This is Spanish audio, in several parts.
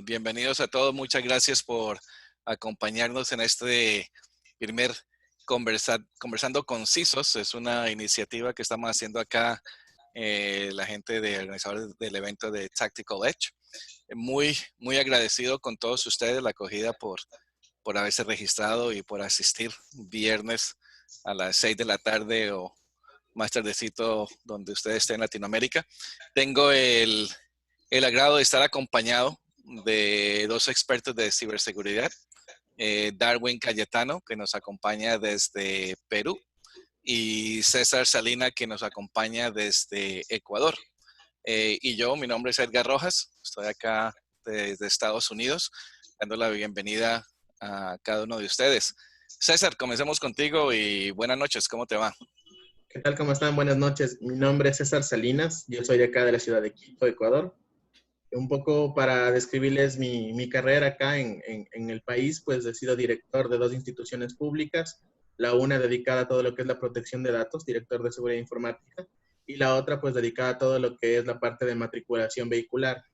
Bienvenidos a todos. Muchas gracias por acompañarnos en este primer Conversando Concisos. Es una iniciativa que estamos haciendo acá, la gente de organizadores del evento de Tactical Edge. Muy agradecido con todos ustedes la acogida por haberse registrado y por asistir viernes a las 6 de la tarde o más tardecito donde ustedes estén en Latinoamérica. Tengo el agrado de estar acompañado de dos expertos de ciberseguridad, Darwin Cayetano, que nos acompaña desde Perú, y César Salina, que nos acompaña desde Ecuador. Mi nombre es Edgar Rojas, estoy acá desde Estados Unidos, dando la bienvenida a cada uno de ustedes. César, comencemos contigo y buenas noches, ¿cómo te va? ¿Qué tal? ¿Cómo están? Buenas noches. Mi nombre es César Salinas. Yo soy de acá de la ciudad de Quito, Ecuador. Un poco para describirles mi carrera acá en el país, pues he sido director de dos instituciones públicas. La una dedicada a todo lo que es la protección de datos, director de seguridad informática, y la otra pues dedicada a todo lo que es la parte de matriculación vehicular.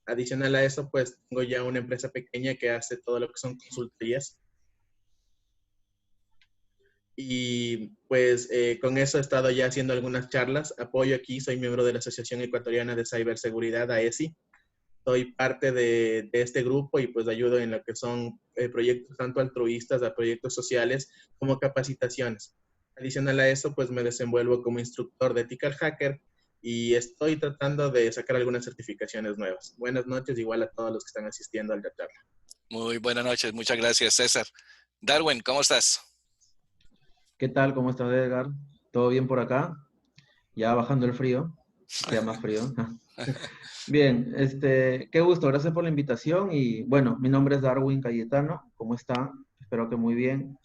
Adicional a eso, pues tengo ya una empresa pequeña que hace todo lo que son consultorías. Y pues con eso he estado ya haciendo algunas charlas. Apoyo aquí, soy miembro de la Asociación Ecuatoriana de Ciberseguridad, AESI. Soy parte de este grupo y pues ayudo en lo que son proyectos tanto altruistas, a proyectos sociales, como capacitaciones. Adicional a eso, pues me desenvuelvo como instructor de Ethical Hacker y estoy tratando de sacar algunas certificaciones nuevas. Buenas noches, igual a todos los que están asistiendo a la charla. Muy buenas noches, muchas gracias, César. Darwin, ¿cómo estás? ¿Qué tal? ¿Cómo estás, Edgar? ¿Todo bien por acá? Ya bajando el frío, ya más frío. Bien, qué gusto, gracias por la invitación y bueno, mi nombre es Darwin Cayetano, ¿cómo está? Espero que muy bien.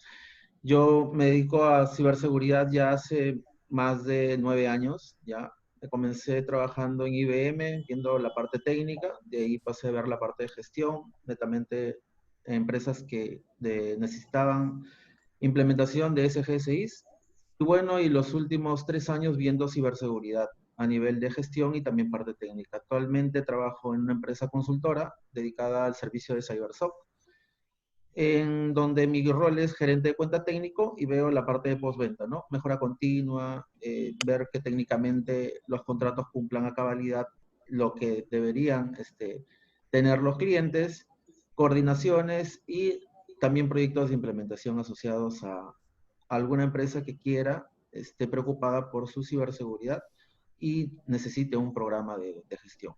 Yo me dedico a ciberseguridad ya hace más de 9 años, ya. Comencé trabajando en IBM, viendo la parte técnica, de ahí pasé a ver la parte de gestión, netamente empresas que necesitaban implementación de SGSIs. Y bueno, y los últimos 3 años viendo ciberseguridad a nivel de gestión y también parte técnica. Actualmente trabajo en una empresa consultora dedicada al servicio de CyberSOC, en donde mi rol es gerente de cuenta técnico y veo la parte de postventa, ¿no? Mejora continua, ver que técnicamente los contratos cumplan a cabalidad lo que deberían tener los clientes, coordinaciones y también proyectos de implementación asociados a alguna empresa que quiera, esté preocupada por su ciberseguridad y necesite un programa de gestión.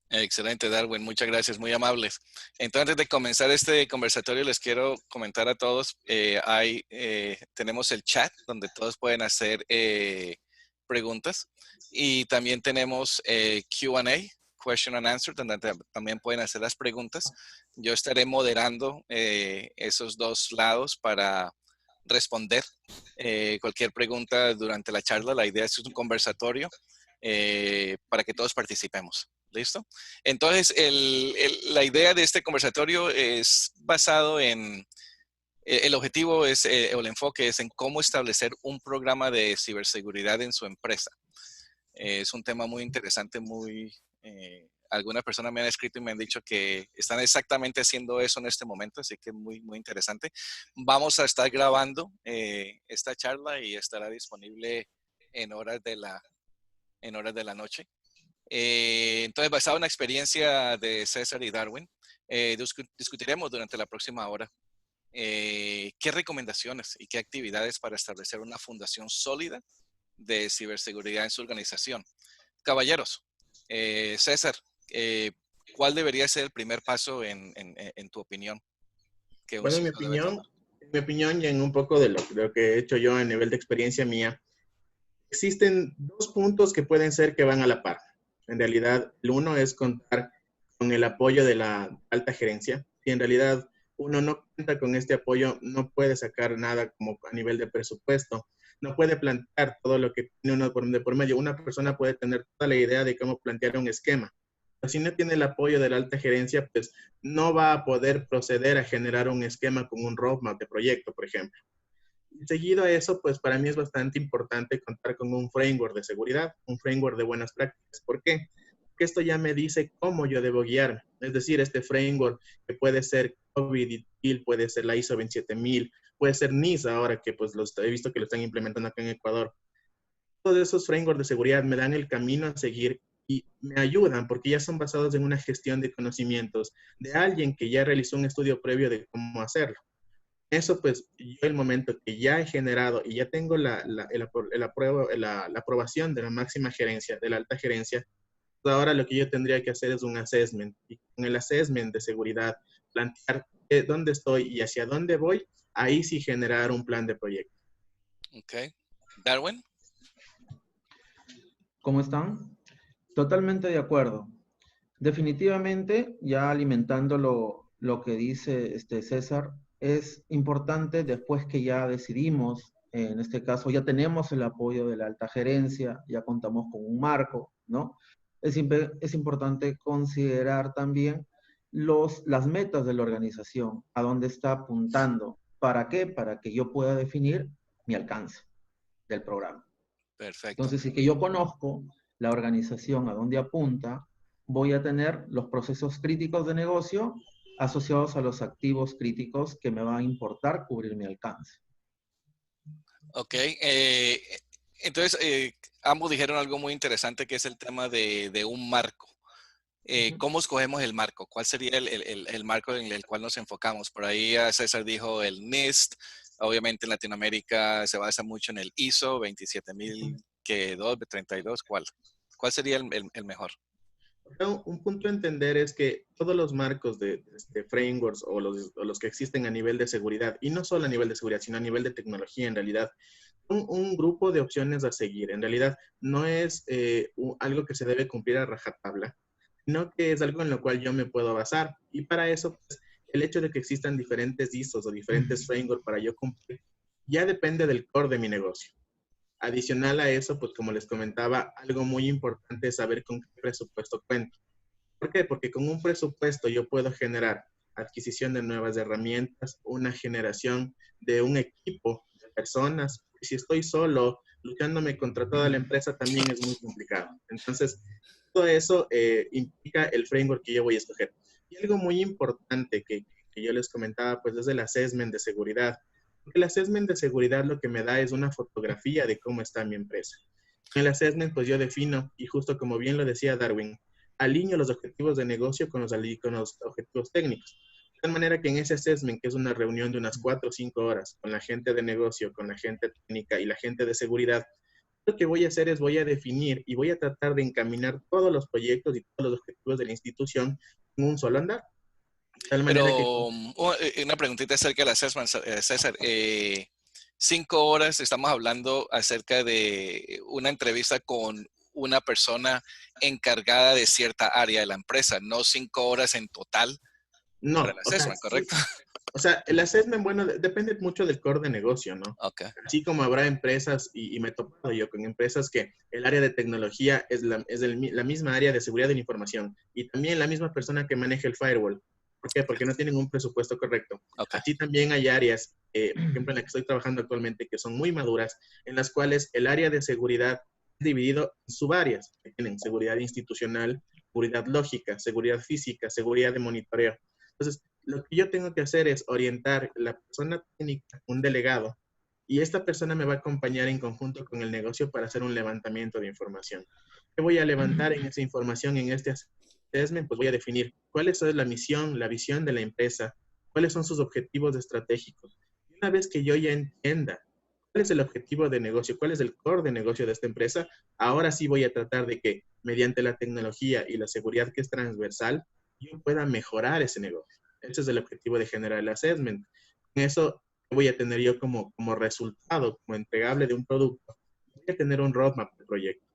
Excelente, Darwin. Muchas gracias, muy amables. Entonces, antes de comenzar este conversatorio, les quiero comentar a todos, tenemos el chat donde todos pueden hacer preguntas y también tenemos Q&A, Question and Answer, donde también pueden hacer las preguntas. Yo estaré moderando esos dos lados para responder cualquier pregunta durante la charla. La idea es un conversatorio para que todos participemos. ¿Listo? Entonces, la idea de este conversatorio es basado en, el objetivo es, o el enfoque es en cómo establecer un programa de ciberseguridad en su empresa. Es un tema muy interesante, algunas personas me han escrito y me han dicho que están exactamente haciendo eso en este momento, así que muy interesante. Vamos a estar grabando esta charla y estará disponible en horas de la noche. Entonces, basado en la experiencia de César y Darwin, discutiremos durante la próxima hora qué recomendaciones y qué actividades para establecer una fundación sólida de ciberseguridad en su organización. Caballeros, César, ¿cuál debería ser el primer paso en tu opinión? Bueno, en mi opinión y en un poco de lo que he hecho yo a nivel de experiencia mía, existen dos puntos que pueden ser que van a la par. En realidad, el uno es contar con el apoyo de la alta gerencia. Si en realidad uno no cuenta con este apoyo, no puede sacar nada como a nivel de presupuesto. No puede plantear todo lo que tiene uno por medio. Una persona puede tener toda la idea de cómo plantear un esquema. Pero si no tiene el apoyo de la alta gerencia, pues no va a poder proceder a generar un esquema con un roadmap de proyecto, por ejemplo. Seguido a eso, pues para mí es bastante importante contar con un framework de seguridad, un framework de buenas prácticas. ¿Por qué? que esto ya me dice cómo yo debo guiarme. Es decir, este framework que puede ser COVID, puede ser la ISO 27000, puede ser NIST ahora que pues he visto que lo están implementando acá en Ecuador. Todos esos frameworks de seguridad me dan el camino a seguir y me ayudan porque ya son basados en una gestión de conocimientos de alguien que ya realizó un estudio previo de cómo hacerlo. Eso pues yo el momento que ya he generado y ya tengo la aprobación de la máxima gerencia, de la alta gerencia, pues ahora lo que yo tendría que hacer es un assessment. Y con el assessment de seguridad, plantear dónde estoy y hacia dónde voy, ahí sí generar un plan de proyecto. Ok. Darwin. ¿Cómo están? Totalmente de acuerdo. Definitivamente, ya alimentando lo que dice César, es importante después que ya decidimos, en este caso ya tenemos el apoyo de la alta gerencia, ya contamos con un marco, ¿no? Es importante considerar también las metas de la organización, a dónde está apuntando. ¿Para qué? Para que yo pueda definir mi alcance del programa. Perfecto. Entonces, si que yo conozco la organización a dónde apunta, voy a tener los procesos críticos de negocio asociados a los activos críticos que me va a importar cubrir mi alcance. Ok. Entonces, ambos dijeron algo muy interesante que es el tema de un marco. ¿Cómo escogemos el marco? ¿Cuál sería el marco en el cual nos enfocamos? Por ahí César dijo el NIST. Obviamente en Latinoamérica se basa mucho en el ISO 27032. ¿Cuál sería el mejor? Un punto a entender es que todos los marcos de frameworks o los que existen a nivel de seguridad, y no solo a nivel de seguridad, sino a nivel de tecnología, en realidad, son un grupo de opciones a seguir. En realidad, no es algo que se debe cumplir a rajatabla, sino que es algo en lo cual yo me puedo basar. Y para eso, pues, el hecho de que existan diferentes ISOs o diferentes frameworks para yo cumplir, ya depende del core de mi negocio. Adicional a eso, pues como les comentaba, algo muy importante es saber con qué presupuesto cuento. ¿Por qué? Porque con un presupuesto yo puedo generar adquisición de nuevas herramientas, una generación de un equipo de personas. Si estoy solo luchándome contra toda la empresa también es muy complicado. Entonces, todo eso implica el framework que yo voy a escoger. Y algo muy importante que yo les comentaba, pues es el assessment de seguridad. Porque el assessment de seguridad lo que me da es una fotografía de cómo está mi empresa. En el assessment, pues yo defino, y justo como bien lo decía Darwin, alineo los objetivos de negocio con los objetivos técnicos. De tal manera que en ese assessment, que es una reunión de unas 4 o 5 horas con la gente de negocio, con la gente técnica y la gente de seguridad, lo que voy a hacer es voy a definir y voy a tratar de encaminar todos los proyectos y todos los objetivos de la institución en un solo andar. De tal manera Pero una preguntita acerca de la assessment, César. 5 horas, estamos hablando acerca de una entrevista con una persona encargada de cierta área de la empresa, no 5 horas en total para el no, assessment, ¿correcto? O sea, el assessment, bueno, depende mucho del core de negocio, ¿no? Ok. Así como habrá empresas, y me he topado yo con empresas que el área de tecnología es la misma área de seguridad de la información y también la misma persona que maneja el firewall. ¿Por qué? Porque no tienen un presupuesto correcto. Okay. Así también hay áreas, por ejemplo, en la que estoy trabajando actualmente, que son muy maduras, en las cuales el área de seguridad es dividido en subáreas, que tienen seguridad institucional, seguridad lógica, seguridad física, seguridad de monitoreo. Entonces, lo que yo tengo que hacer es orientar la persona técnica, un delegado, y esta persona me va a acompañar en conjunto con el negocio para hacer un levantamiento de información. ¿Qué voy a levantar en esa información, en este assessment? Pues voy a definir cuál es la misión, la visión de la empresa, cuáles son sus objetivos estratégicos. Y una vez que yo ya entienda cuál es el objetivo de negocio, cuál es el core de negocio de esta empresa, ahora sí voy a tratar de que mediante la tecnología y la seguridad que es transversal, yo pueda mejorar ese negocio. Ese es el objetivo de generar el assessment. En eso voy a tener yo como resultado, como entregable de un producto, voy a tener un roadmap de proyecto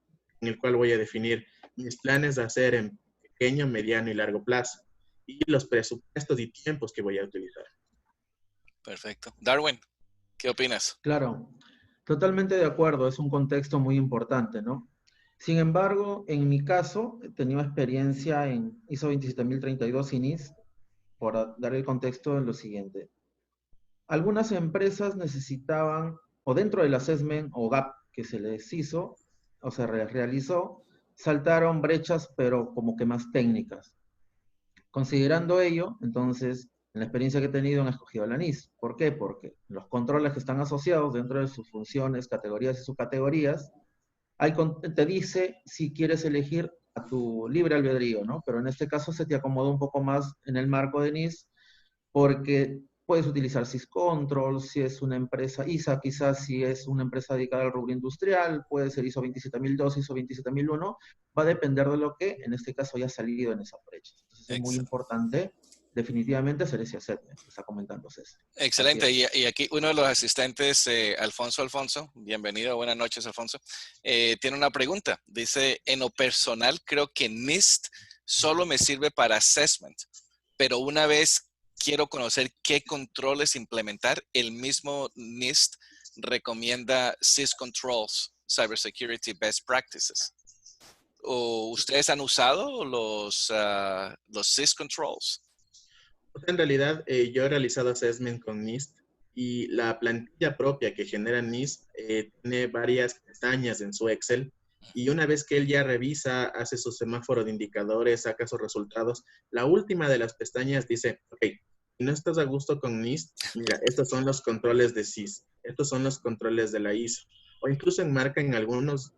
en el cual voy a definir mis planes de hacer en pequeño, mediano y largo plazo y los presupuestos y tiempos que voy a utilizar. Perfecto. Darwin, ¿qué opinas? Claro, totalmente de acuerdo, es un contexto muy importante, ¿no? Sin embargo, en mi caso, he tenido experiencia en ISO 27032 y NIST, por dar el contexto en lo siguiente. Algunas empresas necesitaban, o dentro del assessment o gap que se les hizo, o se realizó, saltaron brechas, pero como que más técnicas. Considerando ello, entonces, en la experiencia que he tenido, han escogido la NIS. ¿Por qué? Porque los controles que están asociados dentro de sus funciones, categorías y subcategorías, te dice si quieres elegir a tu libre albedrío, ¿no? Pero en este caso se te acomoda un poco más en el marco de NIS porque puedes utilizar syscontrol, si es una empresa ISA, quizás si es una empresa dedicada al rubro industrial, puede ser ISO 27002, ISO 27001, va a depender de lo que en este caso haya salido en esa brecha. Entonces es muy Excel. importante definitivamente hacer ese assessment que está comentando César. Excelente. Y aquí uno de los asistentes, Alfonso, bienvenido, buenas noches, Alfonso, tiene una pregunta. Dice, en lo personal creo que NIST solo me sirve para assessment, pero una vez quiero conocer qué controles implementar, el mismo NIST recomienda syscontrols, Cybersecurity Best Practices. ¿O ustedes han usado los syscontrols? En realidad, yo he realizado assessment con NIST y la plantilla propia que genera NIST tiene varias pestañas en su Excel y una vez que él ya revisa, hace su semáforo de indicadores, saca sus resultados, la última de las pestañas dice, ok, si no estás a gusto con NIST, mira, estos son los controles de SIS, estos son los controles de la ISO. O incluso enmarcan algunos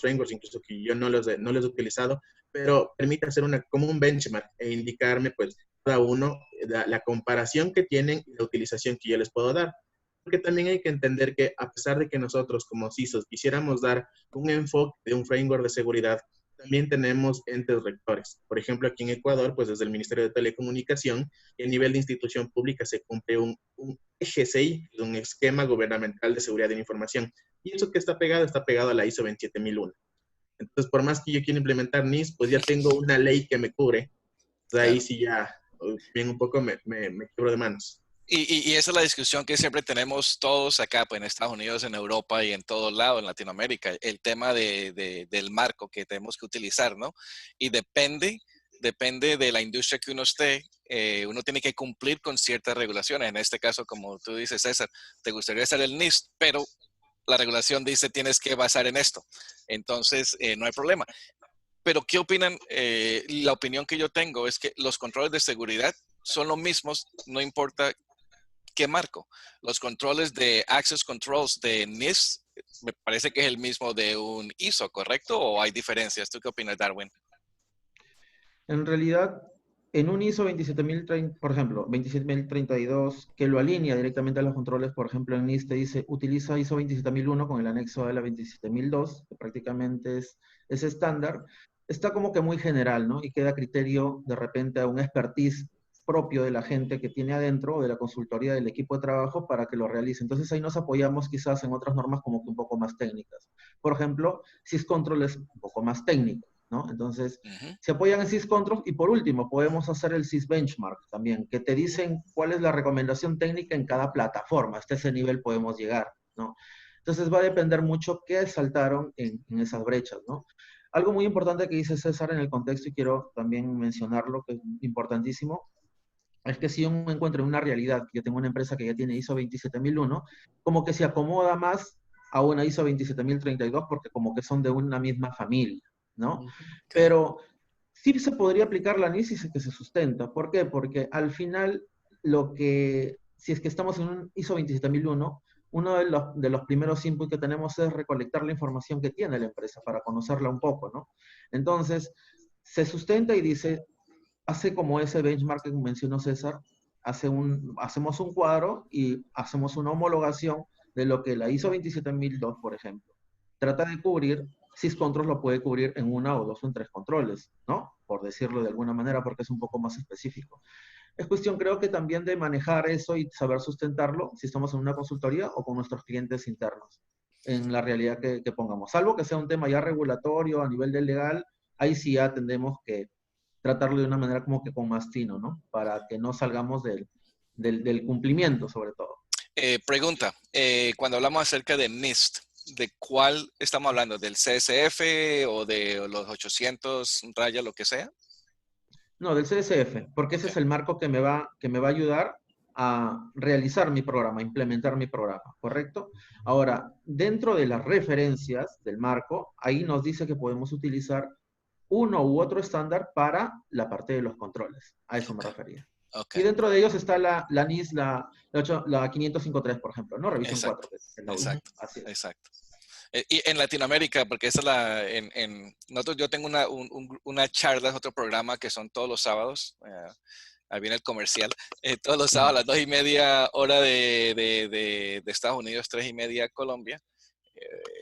frameworks, incluso que yo no los he utilizado, pero permite hacer como un benchmark e indicarme, pues, cada uno, la comparación que tienen y la utilización que yo les puedo dar. Porque también hay que entender que a pesar de que nosotros como CISOs quisiéramos dar un enfoque de un framework de seguridad, también tenemos entes rectores. Por ejemplo, aquí en Ecuador, pues desde el Ministerio de Telecomunicación, y a nivel de institución pública se cumple un EGCI, un esquema gubernamental de seguridad de la información. Y eso que está pegado a la ISO 27001. Entonces, por más que yo quiera implementar NIS, pues ya tengo una ley que me cubre. Entonces, ahí sí ya bien un poco me quebro de manos. Y esa es la discusión que siempre tenemos todos acá, pues en Estados Unidos, en Europa y en todos lados, en Latinoamérica, el tema del marco que tenemos que utilizar, ¿no? Y depende de la industria que uno esté, uno tiene que cumplir con ciertas regulaciones. En este caso, como tú dices, César, te gustaría hacer el NIST, pero la regulación dice tienes que basar en esto. Entonces, no hay problema. Pero, ¿qué opinan? La opinión que yo tengo es que los controles de seguridad son los mismos, no importa qué marco. Los controles de Access Controls de NIST me parece que es el mismo de un ISO, ¿correcto? ¿O hay diferencias? ¿Tú qué opinas, Darwin? En realidad, en un ISO 27030, por ejemplo, 27032, que lo alinea directamente a los controles, por ejemplo, en NIST te dice, utiliza ISO 27001 con el anexo de la 27002, que prácticamente es estándar, está como que muy general, ¿no? Y queda a criterio, de repente, a un expertise propio de la gente que tiene adentro, o de la consultoría del equipo de trabajo, para que lo realice. Entonces ahí nos apoyamos quizás en otras normas como que un poco más técnicas. Por ejemplo, SysControl es un poco más técnico, ¿no? Entonces, se apoyan en syscontrol y por último podemos hacer el sysbenchmark también, que te dicen cuál es la recomendación técnica en cada plataforma. Hasta ese nivel podemos llegar, ¿no? Entonces va a depender mucho qué saltaron en esas brechas, ¿no? Algo muy importante que dice César en el contexto, y quiero también mencionarlo, que es importantísimo, es que si yo me encuentro en una realidad, que yo tengo una empresa que ya tiene ISO 27001, como que se acomoda más a una ISO 27032 porque como que son de una misma familia, ¿no? Okay. Pero sí se podría aplicar la NIS que se sustenta. ¿Por qué? Porque al final, si es que estamos en un ISO 27001, uno de los primeros inputs que tenemos es recolectar la información que tiene la empresa para conocerla un poco, ¿no? Entonces, se sustenta y dice, hace como ese benchmark que mencionó César, hacemos un cuadro y hacemos una homologación de lo que la ISO 27002, por ejemplo, trata de cubrir. SysControl lo puede cubrir en una o dos o en tres controles, ¿no? Por decirlo de alguna manera, porque es un poco más específico. Es cuestión, creo que también de manejar eso y saber sustentarlo, si estamos en una consultoría o con nuestros clientes internos, en la realidad que pongamos. Salvo que sea un tema ya regulatorio a nivel del legal, ahí sí ya tendremos que tratarlo de una manera como que con más tino, ¿no? Para que no salgamos del cumplimiento, sobre todo. Pregunta, cuando hablamos acerca de NIST, ¿de cuál estamos hablando? ¿Del CSF o de los 800 lo que sea? No, del CSF, porque ese es el marco que me va a ayudar a realizar mi programa, a implementar mi programa, ¿correcto? Ahora, dentro de las referencias del marco, ahí nos dice que podemos utilizar uno u otro estándar para la parte de los controles. A eso me refería. Ok, Y dentro de ellos está la NIS, la 505.3, por ejemplo, ¿no? Revisión exacto, 4, que es el audio. exacto, Así es. exacto. Y en Latinoamérica, porque esa es nosotros, yo tengo una charla, es otro programa que son todos los sábados, ahí viene el comercial, todos los sábados a las 2:30 hora de Estados Unidos, 3:30 Colombia.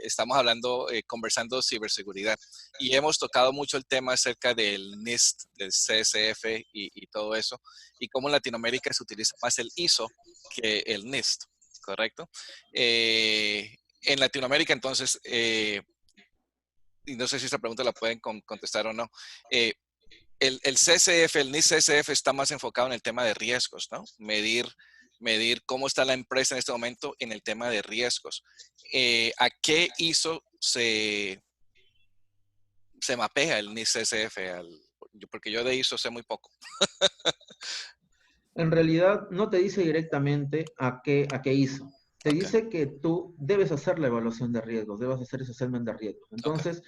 Estamos hablando, conversando ciberseguridad y hemos tocado mucho el tema acerca del NIST, del CSF y todo eso, y cómo en Latinoamérica se utiliza más el ISO que el NIST, ¿correcto? En Latinoamérica, entonces, y no sé si esta pregunta la pueden contestar o no, el CSF, el NIST CSF está más enfocado en el tema de riesgos, ¿no? Medir cómo está la empresa en este momento en el tema de riesgos. ¿A qué ISO se mapea el NIST CSF? Porque yo de ISO sé muy poco. En realidad no te dice directamente a qué hizo. Te Ok, dice que tú debes hacer la evaluación de riesgos, debes hacer ese assessment de riesgos. ok. Entonces,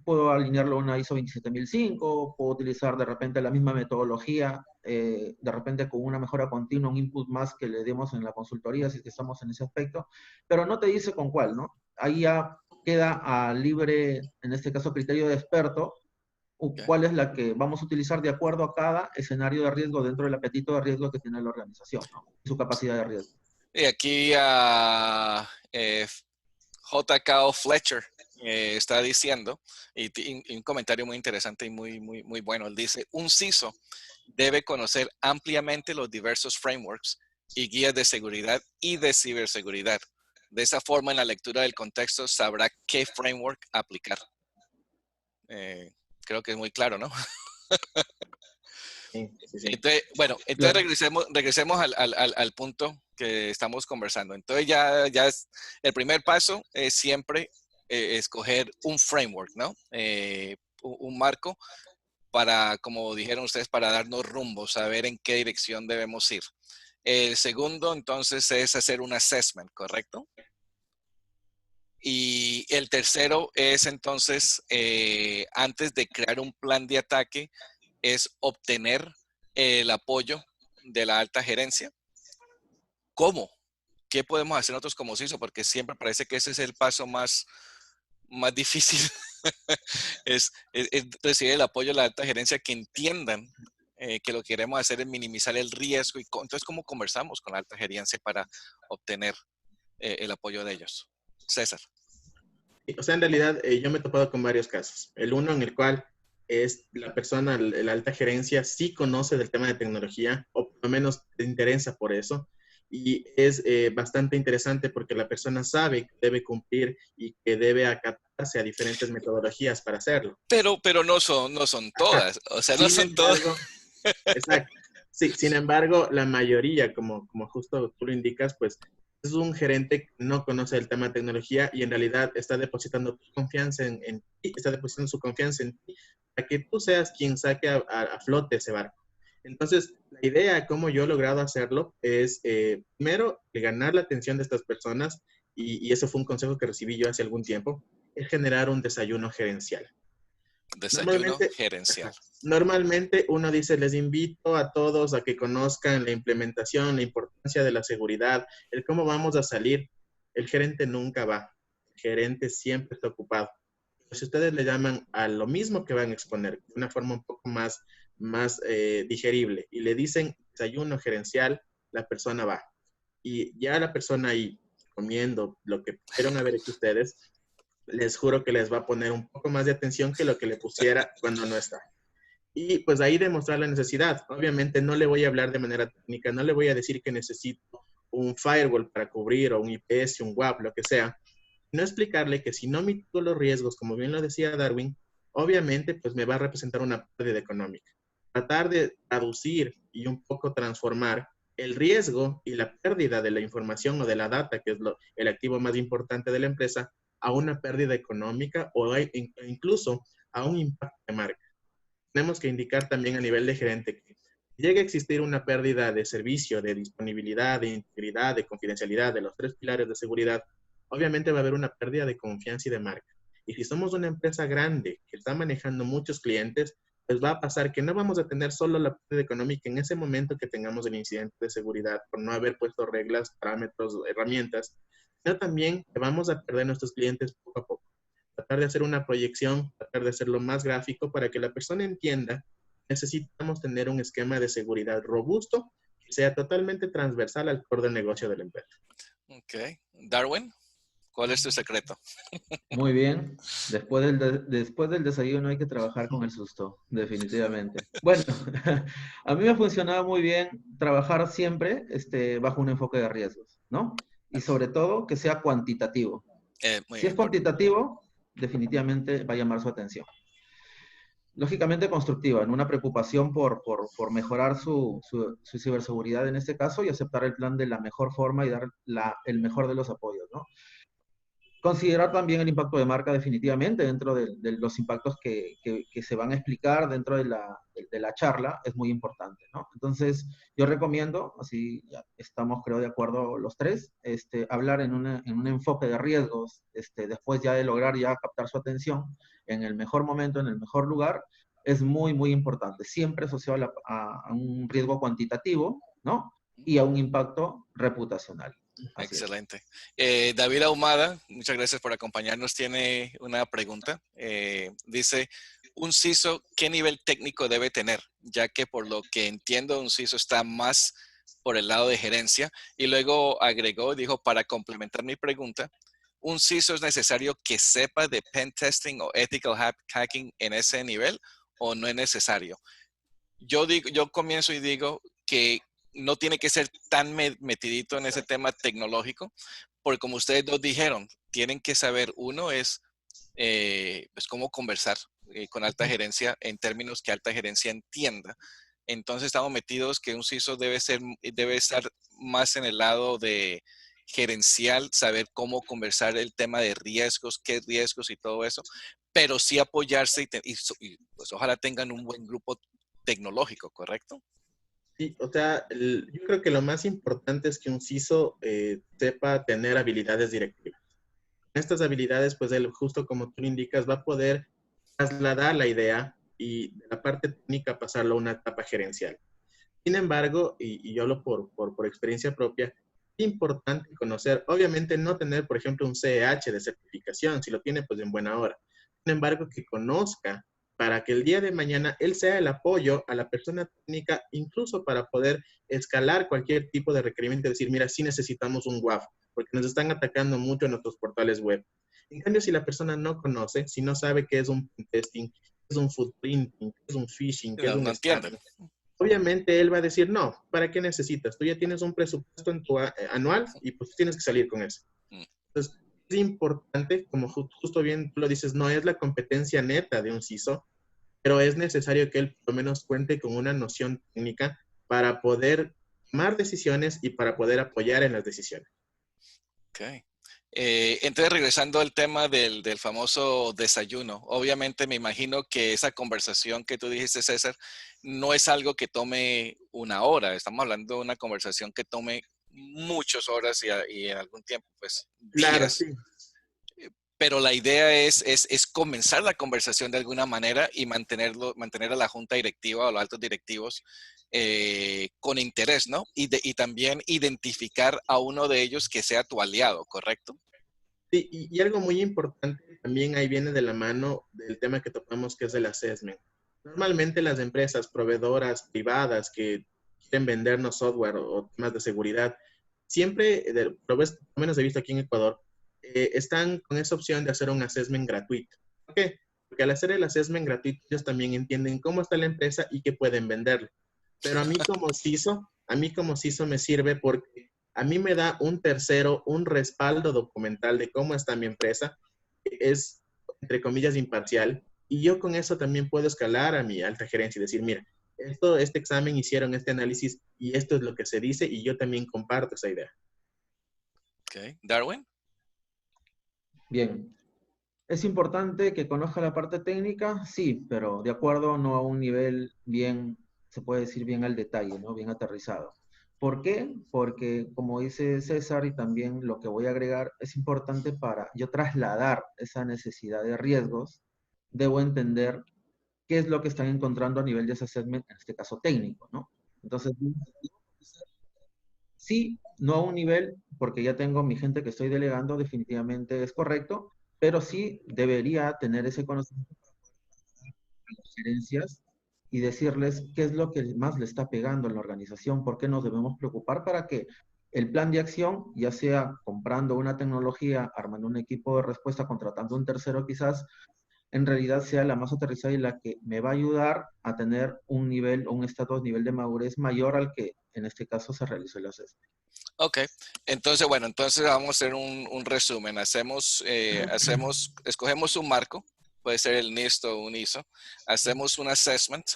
puedo alinearlo a una ISO 27005, puedo utilizar de repente la misma metodología, de repente con una mejora continua, un input más que le demos en la consultoría, si es que estamos en ese aspecto, pero no te dice con cuál, ¿no? Ahí ya queda a libre, en este caso, criterio de experto, Okay. cuál es la que vamos a utilizar de acuerdo a cada escenario de riesgo dentro del apetito de riesgo que tiene la organización, ¿no? Y su capacidad de riesgo. Y aquí a JK Fletcher está diciendo, y un comentario muy interesante y muy bueno, él dice, un CISO debe conocer ampliamente los diversos frameworks y guías de seguridad y de ciberseguridad. De esa forma, en la lectura del contexto, sabrá qué framework aplicar. Creo que es muy claro, ¿no? Sí, sí, sí. Entonces, bueno, entonces Claro. regresemos al punto que estamos conversando. Entonces ya el primer paso es siempre escoger un framework, ¿no? Un marco para, como dijeron ustedes, para darnos rumbo, saber en qué dirección debemos ir. El segundo, entonces, es hacer un assessment, ¿correcto? Y el tercero es, entonces, antes de crear un plan de ataque, es obtener el apoyo de la alta gerencia. ¿Cómo? ¿Qué podemos hacer nosotros como CISO? Porque siempre parece que ese es el paso más difícil, es recibir el apoyo de la alta gerencia, que entiendan que lo que queremos hacer es minimizar el riesgo. Entonces, ¿cómo conversamos con la alta gerencia para obtener el apoyo de ellos? César. O sea, en realidad yo me he topado con varios casos. El uno en el cual es la persona, la alta gerencia, sí conoce del tema de tecnología, o por lo menos se interesa por eso. Y es bastante interesante porque la persona sabe que debe cumplir y que debe acatarse a diferentes metodologías para hacerlo. Pero no son todas. O sea, no Sin son todas. embargo, exacto. Sí, sin embargo, la mayoría, como justo tú lo indicas, pues es un gerente que no conoce el tema de tecnología y en realidad está depositando tu confianza en ti, está depositando su confianza en ti para que tú seas quien saque a flote ese barco. Entonces, la idea, como yo he logrado hacerlo, es primero ganar la atención de estas personas y eso fue un consejo que recibí yo hace algún tiempo, es generar un desayuno gerencial. Desayuno Normalmente, gerencial. normalmente uno dice, les invito a todos a que conozcan la implementación, la importancia de la seguridad, el cómo vamos a salir. El gerente nunca va. El gerente siempre está ocupado. Si ustedes le llaman a lo mismo que van a exponer, de una forma un poco más digerible, y le dicen desayuno gerencial, la persona va. Y ya la persona ahí comiendo lo que pudieron haber hecho ustedes, les juro que les va a poner un poco más de atención que lo que le pusiera cuando no está. Y pues ahí demostrar la necesidad. Obviamente no le voy a hablar de manera técnica, no le voy a decir que necesito un firewall para cubrir o un IPS, un WAP, lo que sea. No explicarle que si no mitigo los riesgos, como bien lo decía Darwin, obviamente pues me va a representar una pérdida económica. Tratar de traducir y un poco transformar el riesgo y la pérdida de la información o de la data, que es el activo más importante de la empresa, a una pérdida económica o incluso a un impacto de marca. Tenemos que indicar también a nivel de gerente que Llega a existir una pérdida de servicio, de disponibilidad, de integridad, de confidencialidad, de los tres pilares de seguridad, obviamente va a haber una pérdida de confianza y de marca. Y si somos una empresa grande que está manejando muchos clientes, pues va a pasar que no vamos a tener solo la pérdida económica en ese momento que tengamos el incidente de seguridad por no haber puesto reglas, parámetros, herramientas, sino también que vamos a perder nuestros clientes poco a poco. Tratar de hacer una proyección, tratar de hacerlo más gráfico para que la persona entienda que necesitamos tener un esquema de seguridad robusto que sea totalmente transversal al core del negocio de la empresa. Ok. Darwin, ¿cuál es tu secreto? Muy bien. Después del desayuno hay que trabajar con el susto, definitivamente. Bueno, a mí me ha funcionado muy bien trabajar siempre bajo un enfoque de riesgos, ¿no? Y sobre todo que sea cuantitativo. Muy Si es importante. cuantitativo, definitivamente va a llamar su atención. Lógicamente constructiva, en una preocupación por mejorar su ciberseguridad en este caso y aceptar el plan de la mejor forma y dar el mejor de los apoyos, ¿no? Considerar también el impacto de marca definitivamente dentro de los impactos que se van a explicar dentro de la charla es muy importante, ¿no? Entonces, yo recomiendo, así ya estamos creo de acuerdo los tres, hablar en un enfoque de riesgos, después ya de lograr ya captar su atención en el mejor momento, en el mejor lugar, es muy, muy importante. Siempre asociado a un riesgo cuantitativo, ¿no? Y a un impacto reputacional. Así es. Excelente. David Ahumada, muchas gracias por acompañarnos. Tiene una pregunta. Dice, un CISO, ¿qué nivel técnico debe tener? Ya que por lo que entiendo, un CISO está más por el lado de gerencia. Y luego agregó, dijo, para complementar mi pregunta, ¿un CISO es necesario que sepa de pen testing o ethical hacking en ese nivel o no es necesario? Yo comienzo y digo que no tiene que ser tan metidito en ese tema tecnológico, porque como ustedes dos dijeron, tienen que saber, uno es pues cómo conversar con alta gerencia en términos que alta gerencia entienda. Entonces estamos metidos que un CISO debe estar más en el lado de gerencial, saber cómo conversar el tema de riesgos, qué riesgos y todo eso, pero sí apoyarse y pues ojalá tengan un buen grupo tecnológico, ¿correcto? Sí, o sea, yo creo que lo más importante es que un CISO sepa tener habilidades directivas. Estas habilidades, pues él, justo como tú indicas, va a poder trasladar la idea y de la parte técnica pasarlo a una etapa gerencial. Sin embargo, y yo hablo por experiencia propia, es importante conocer, obviamente no tener, por ejemplo, un CEH de certificación, si lo tiene, pues en buena hora. Sin embargo, que conozca para que el día de mañana él sea el apoyo a la persona técnica, incluso para poder escalar cualquier tipo de requerimiento, decir, mira, sí necesitamos un WAF, porque nos están atacando mucho en nuestros portales web. En cambio, si la persona no conoce, si no sabe qué es un testing, qué es un footprinting, qué es un phishing, qué es No, un no entienden. scanning, obviamente él va a decir, no, ¿para qué necesitas? Tú ya tienes un presupuesto en tu anual y pues tienes que salir con eso. Entonces, es importante, como justo bien tú lo dices, no es la competencia neta de un CISO, pero es necesario que él por lo menos cuente con una noción técnica para poder tomar decisiones y para poder apoyar en las decisiones. Ok. Entonces, regresando al tema del famoso desayuno, obviamente me imagino que esa conversación que tú dijiste, César, no es algo que tome una hora. Estamos hablando de una conversación que tome muchas horas y en algún tiempo, pues, Claro, días. sí. Pero la idea es comenzar la conversación de alguna manera y mantener a la junta directiva o los altos directivos con interés, ¿no? Y también identificar a uno de ellos que sea tu aliado, ¿correcto? Sí, y algo muy importante también ahí viene de la mano del tema que tocamos, que es el assessment. Normalmente las empresas proveedoras privadas que quieren vendernos software o temas de seguridad, siempre, por lo menos he visto aquí en Ecuador, están con esa opción de hacer un assessment gratuito. ¿Por qué? Porque al hacer el assessment gratuito, ellos también entienden cómo está la empresa y qué pueden venderle. Pero a mí como CISO me sirve porque a mí me da un tercero, un respaldo documental de cómo está mi empresa, es, entre comillas, imparcial, y yo con eso también puedo escalar a mi alta gerencia y decir, mira, este examen hicieron este análisis y esto es lo que se dice y yo también comparto esa idea. Ok. Darwin. Bien. ¿Es importante que conozca la parte técnica? Sí, pero de acuerdo no a un nivel bien se puede decir, bien al detalle, ¿no? Bien aterrizado. ¿Por qué? Porque, como dice César, y también lo que voy a agregar, es importante para yo trasladar esa necesidad de riesgos, debo entender qué es lo que están encontrando a nivel de ese assessment, en este caso técnico, ¿no? Entonces, sí, no a un nivel, porque ya tengo mi gente que estoy delegando, definitivamente es correcto, pero sí debería tener ese conocimiento a las gerencias y decirles qué es lo que más le está pegando en la organización, por qué nos debemos preocupar para que el plan de acción, ya sea comprando una tecnología, armando un equipo de respuesta, contratando un tercero quizás, en realidad sea la más aterrizada y la que me va a ayudar a tener un nivel, un estatus, nivel de madurez mayor al que en este caso se realizó el assessment. Ok, entonces, bueno, entonces vamos a hacer un resumen. Escogemos un marco, puede ser el NIST o un ISO, hacemos un assessment,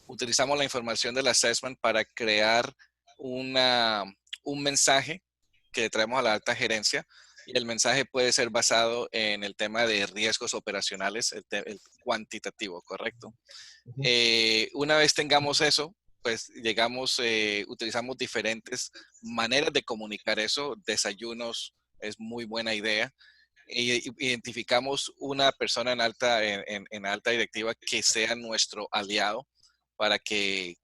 utilizamos la información del assessment para crear un mensaje que traemos a la alta gerencia, y el mensaje puede ser basado en el tema de riesgos operacionales, el cuantitativo, ¿correcto? Una vez tengamos eso, pues utilizamos diferentes maneras de comunicar eso. Desayunos es muy buena idea. Identificamos una persona en alta directiva que sea nuestro aliado para que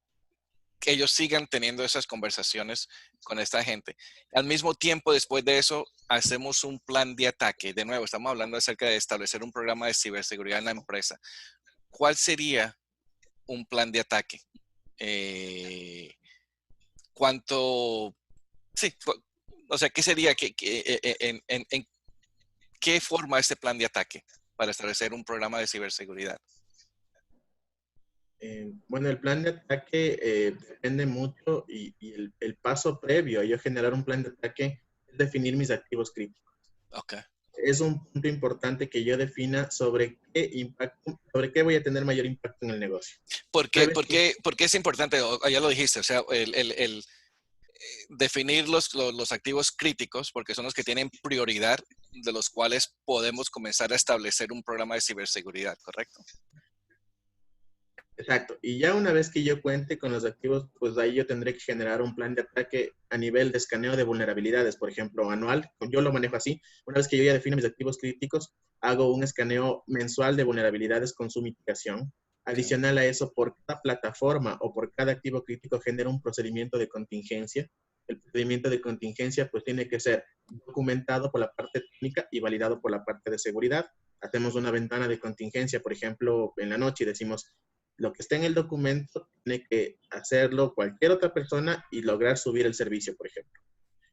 ellos sigan teniendo esas conversaciones con esta gente. Al mismo tiempo, después de eso, hacemos un plan de ataque. De nuevo, estamos hablando acerca de establecer un programa de ciberseguridad en la empresa. ¿Cuál sería un plan de ataque? ¿Cuánto? Sí, o sea, ¿qué sería? ¿En qué forma este plan de ataque para establecer un programa de ciberseguridad? Bueno, el plan de ataque depende mucho y el paso previo a yo generar un plan de ataque es definir mis activos críticos. Ok. Es un punto importante que yo defina sobre qué impacto, sobre qué voy a tener mayor impacto en el negocio. ¿Por qué es importante? Ya lo dijiste, o sea, definir los activos críticos, porque son los que tienen prioridad, de los cuales podemos comenzar a establecer un programa de ciberseguridad, ¿correcto? Exacto. Y ya una vez que yo cuente con los activos, pues ahí yo tendré que generar un plan de ataque a nivel de escaneo de vulnerabilidades, por ejemplo, anual. Yo lo manejo así. Una vez que yo ya defino mis activos críticos, hago un escaneo mensual de vulnerabilidades con su mitigación. Adicional a eso, por cada plataforma o por cada activo crítico genera un procedimiento de contingencia. El procedimiento de contingencia pues tiene que ser documentado por la parte técnica y validado por la parte de seguridad. Hacemos una ventana de contingencia, por ejemplo, en la noche y decimos, lo que está en el documento tiene que hacerlo cualquier otra persona y lograr subir el servicio, por ejemplo.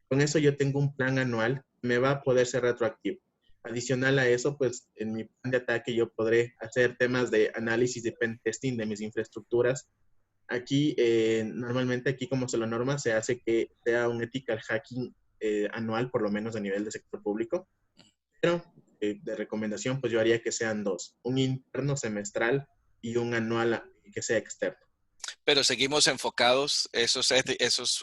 Con eso yo tengo un plan anual que me va a poder ser retroactivo. Adicional a eso, pues en mi plan de ataque yo podré hacer temas de análisis de pen testing de mis infraestructuras. Aquí, normalmente aquí como se lo norma, se hace que sea un ethical hacking anual, por lo menos a nivel de sector público. Pero de recomendación, pues yo haría que sean dos, un interno semestral y un anual que sea externo. Pero seguimos enfocados, esos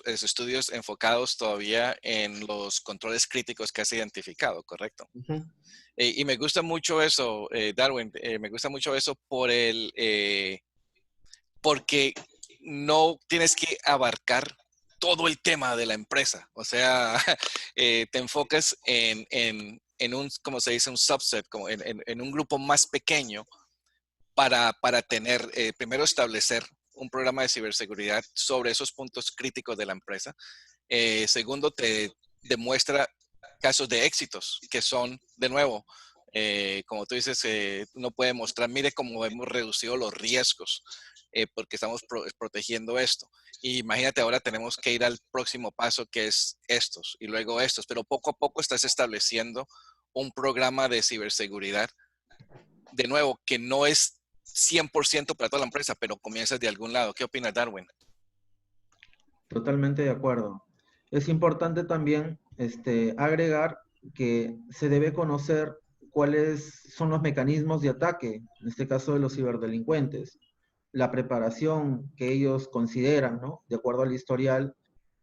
estudios enfocados todavía en los controles críticos que has identificado, ¿correcto? Uh-huh. Y me gusta mucho eso, Darwin, me gusta mucho eso porque no tienes que abarcar todo el tema de la empresa. O sea, te enfocas en un, como se dice, un subset, como en un grupo más pequeño para primero establecer un programa de ciberseguridad sobre esos puntos críticos de la empresa. Segundo, te demuestra casos de éxitos que son, de nuevo, como tú dices, uno puede mostrar, mire cómo hemos reducido los riesgos porque estamos protegiendo esto. Y imagínate, ahora tenemos que ir al próximo paso, que es estos y luego estos, pero poco a poco estás estableciendo un programa de ciberseguridad, de nuevo, que no es 100% para toda la empresa, pero comienzas de algún lado. ¿Qué opinas, Darwin? Totalmente de acuerdo. Es importante también agregar que se debe conocer cuáles son los mecanismos de ataque, en este caso de los ciberdelincuentes, la preparación que ellos consideran, ¿no? De acuerdo al historial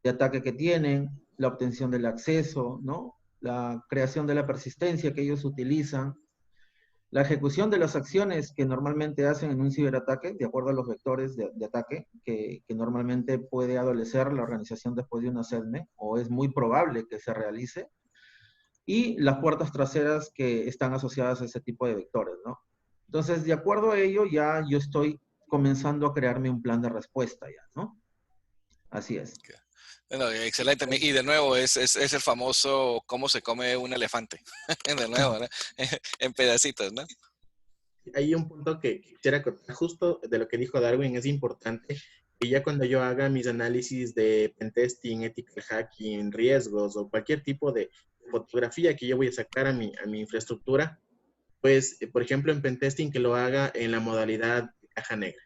de ataque que tienen, la obtención del acceso, ¿no? La creación de la persistencia que ellos utilizan. La ejecución de las acciones que normalmente hacen en un ciberataque, de acuerdo a los vectores de ataque, que normalmente puede adolecer la organización después de una SEDME, o es muy probable que se realice, y las puertas traseras que están asociadas a ese tipo de vectores, ¿no? Entonces, de acuerdo a ello, ya yo estoy comenzando a crearme un plan de respuesta ya, ¿no? Así es. Bueno, excelente. Y de nuevo, es el famoso cómo se come un elefante. De nuevo, ¿no? En pedacitos, ¿no? Hay un punto que quisiera contar justo de lo que dijo Darwin, es importante que ya cuando yo haga mis análisis de pentesting, ethical hacking, riesgos o cualquier tipo de fotografía que yo voy a sacar a mi infraestructura, pues, por ejemplo, en pentesting que lo haga en la modalidad caja negra.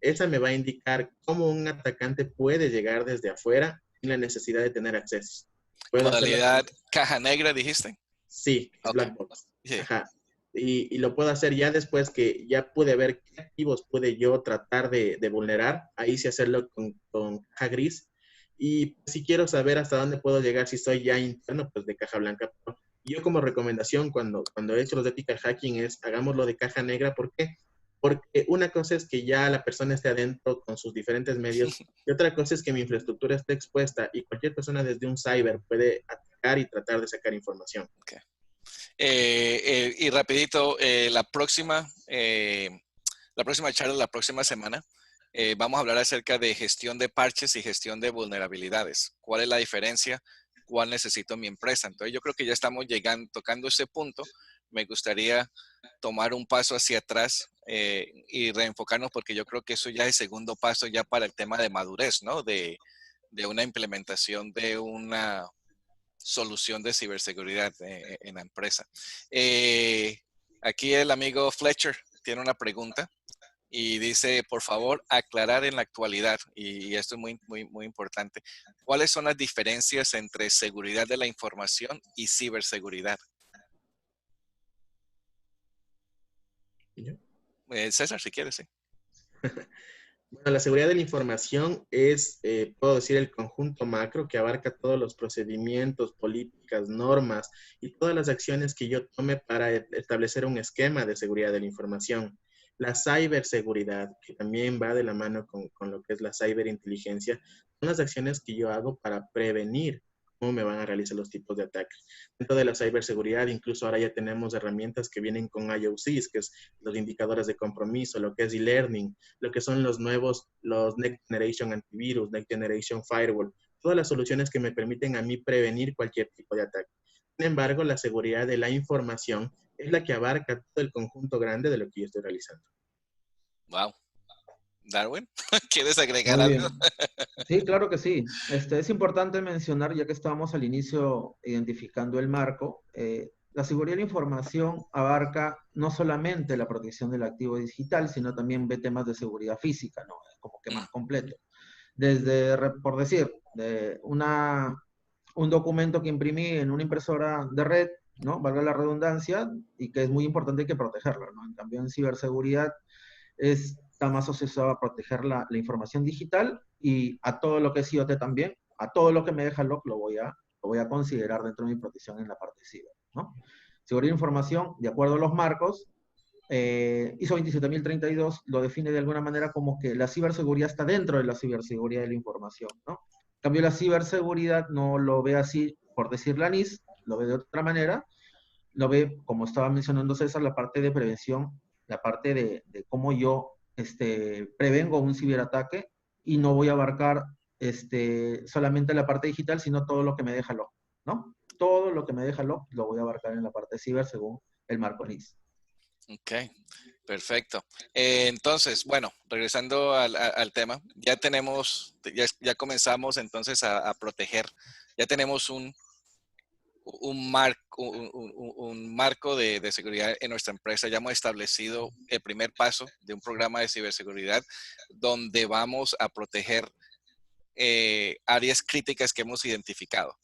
Esa me va a indicar cómo un atacante puede llegar desde afuera sin la necesidad de tener acceso. Puedo hacerlo. Modalidad caja negra, dijiste. Sí, es Ok. black box. Sí. Ajá. Y lo puedo hacer ya después que ya pude ver qué activos puede yo tratar de vulnerar. Ahí sí hacerlo con caja gris. Y si quiero saber hasta dónde puedo llegar, si soy ya interno, pues de caja blanca. Yo como recomendación cuando he hecho los ethical hacking es hagámoslo de caja negra. ¿Por qué? Porque una cosa es que ya la persona esté adentro con sus diferentes medios y otra cosa es que mi infraestructura esté expuesta y cualquier persona desde un cyber puede atacar y tratar de sacar información. Okay. Y rapidito, la próxima charla, la próxima semana, vamos a hablar acerca de gestión de parches y gestión de vulnerabilidades. ¿Cuál es la diferencia? ¿Cuál necesito en mi empresa? Entonces yo creo que ya estamos tocando ese punto. Me gustaría tomar un paso hacia atrás y reenfocarnos porque yo creo que eso ya es el segundo paso ya para el tema de madurez, ¿no? De una implementación de una solución de ciberseguridad en la empresa. Aquí el amigo Fletcher tiene una pregunta y dice, por favor, aclarar en la actualidad, y esto es muy importante, ¿cuáles son las diferencias entre seguridad de la información y ciberseguridad? César, si quieres, sí. Bueno, la seguridad de la información es, puedo decir, el conjunto macro que abarca todos los procedimientos, políticas, normas y todas las acciones que yo tome para establecer un esquema de seguridad de la información. La ciberseguridad, que también va de la mano con lo que es la ciberinteligencia, son las acciones que yo hago para prevenir cómo me van a realizar los tipos de ataques. Dentro de la ciberseguridad, incluso ahora ya tenemos herramientas que vienen con IOCs, que es los indicadores de compromiso, lo que es e-learning, lo que son los nuevos, los Next Generation Antivirus, Next Generation Firewall, todas las soluciones que me permiten a mí prevenir cualquier tipo de ataque. Sin embargo, la seguridad de la información es la que abarca todo el conjunto grande de lo que yo estoy realizando. Wow. Darwin, ¿quieres agregar Muy algo? bien. Sí, claro que sí. Es importante mencionar, ya que estábamos al inicio identificando el marco, la seguridad de la información abarca no solamente la protección del activo digital, sino también ve temas de seguridad física, ¿no? Es como que más completo. Desde, por decir, un documento que imprimí en una impresora de red, ¿no? Valga la redundancia, y que es muy importante que protegerlo, ¿no? En cambio, en ciberseguridad está más asociado a proteger la información digital y a todo lo que es IoT también, a todo lo que me deja log lo voy a considerar dentro de mi protección en la parte ciber, ¿no? Seguridad de información, de acuerdo a los marcos, ISO 27032 lo define de alguna manera como que la ciberseguridad está dentro de la ciberseguridad de la información, ¿no? En cambio, la ciberseguridad no lo ve así, por decir la NIS, lo ve de otra manera, lo ve, como estaba mencionando César, la parte de prevención, la parte de cómo yo prevengo un ciberataque y no voy a abarcar solamente la parte digital, sino todo lo que me deja log, ¿no? Todo lo que me deja log lo voy a abarcar en la parte ciber según el marco NIS. Ok, perfecto. Entonces, bueno, regresando al tema, ya comenzamos entonces a proteger, ya tenemos un marco de seguridad en nuestra empresa. Ya hemos establecido el primer paso de un programa de ciberseguridad donde vamos a proteger áreas críticas que hemos identificado.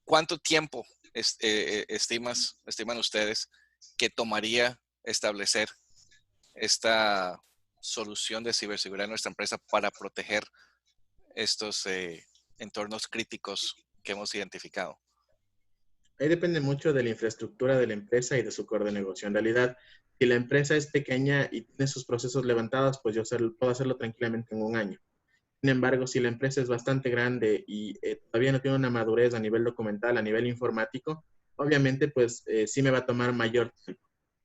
¿Cuánto tiempo estiman ustedes que tomaría establecer esta solución de ciberseguridad en nuestra empresa para proteger estos entornos críticos que hemos identificado? Ahí depende mucho de la infraestructura de la empresa y de su core de negocio. En realidad, si la empresa es pequeña y tiene sus procesos levantados, pues puedo hacerlo tranquilamente en un año. Sin embargo, si la empresa es bastante grande y todavía no tiene una madurez a nivel documental, a nivel informático, obviamente, pues sí me va a tomar mayor tiempo.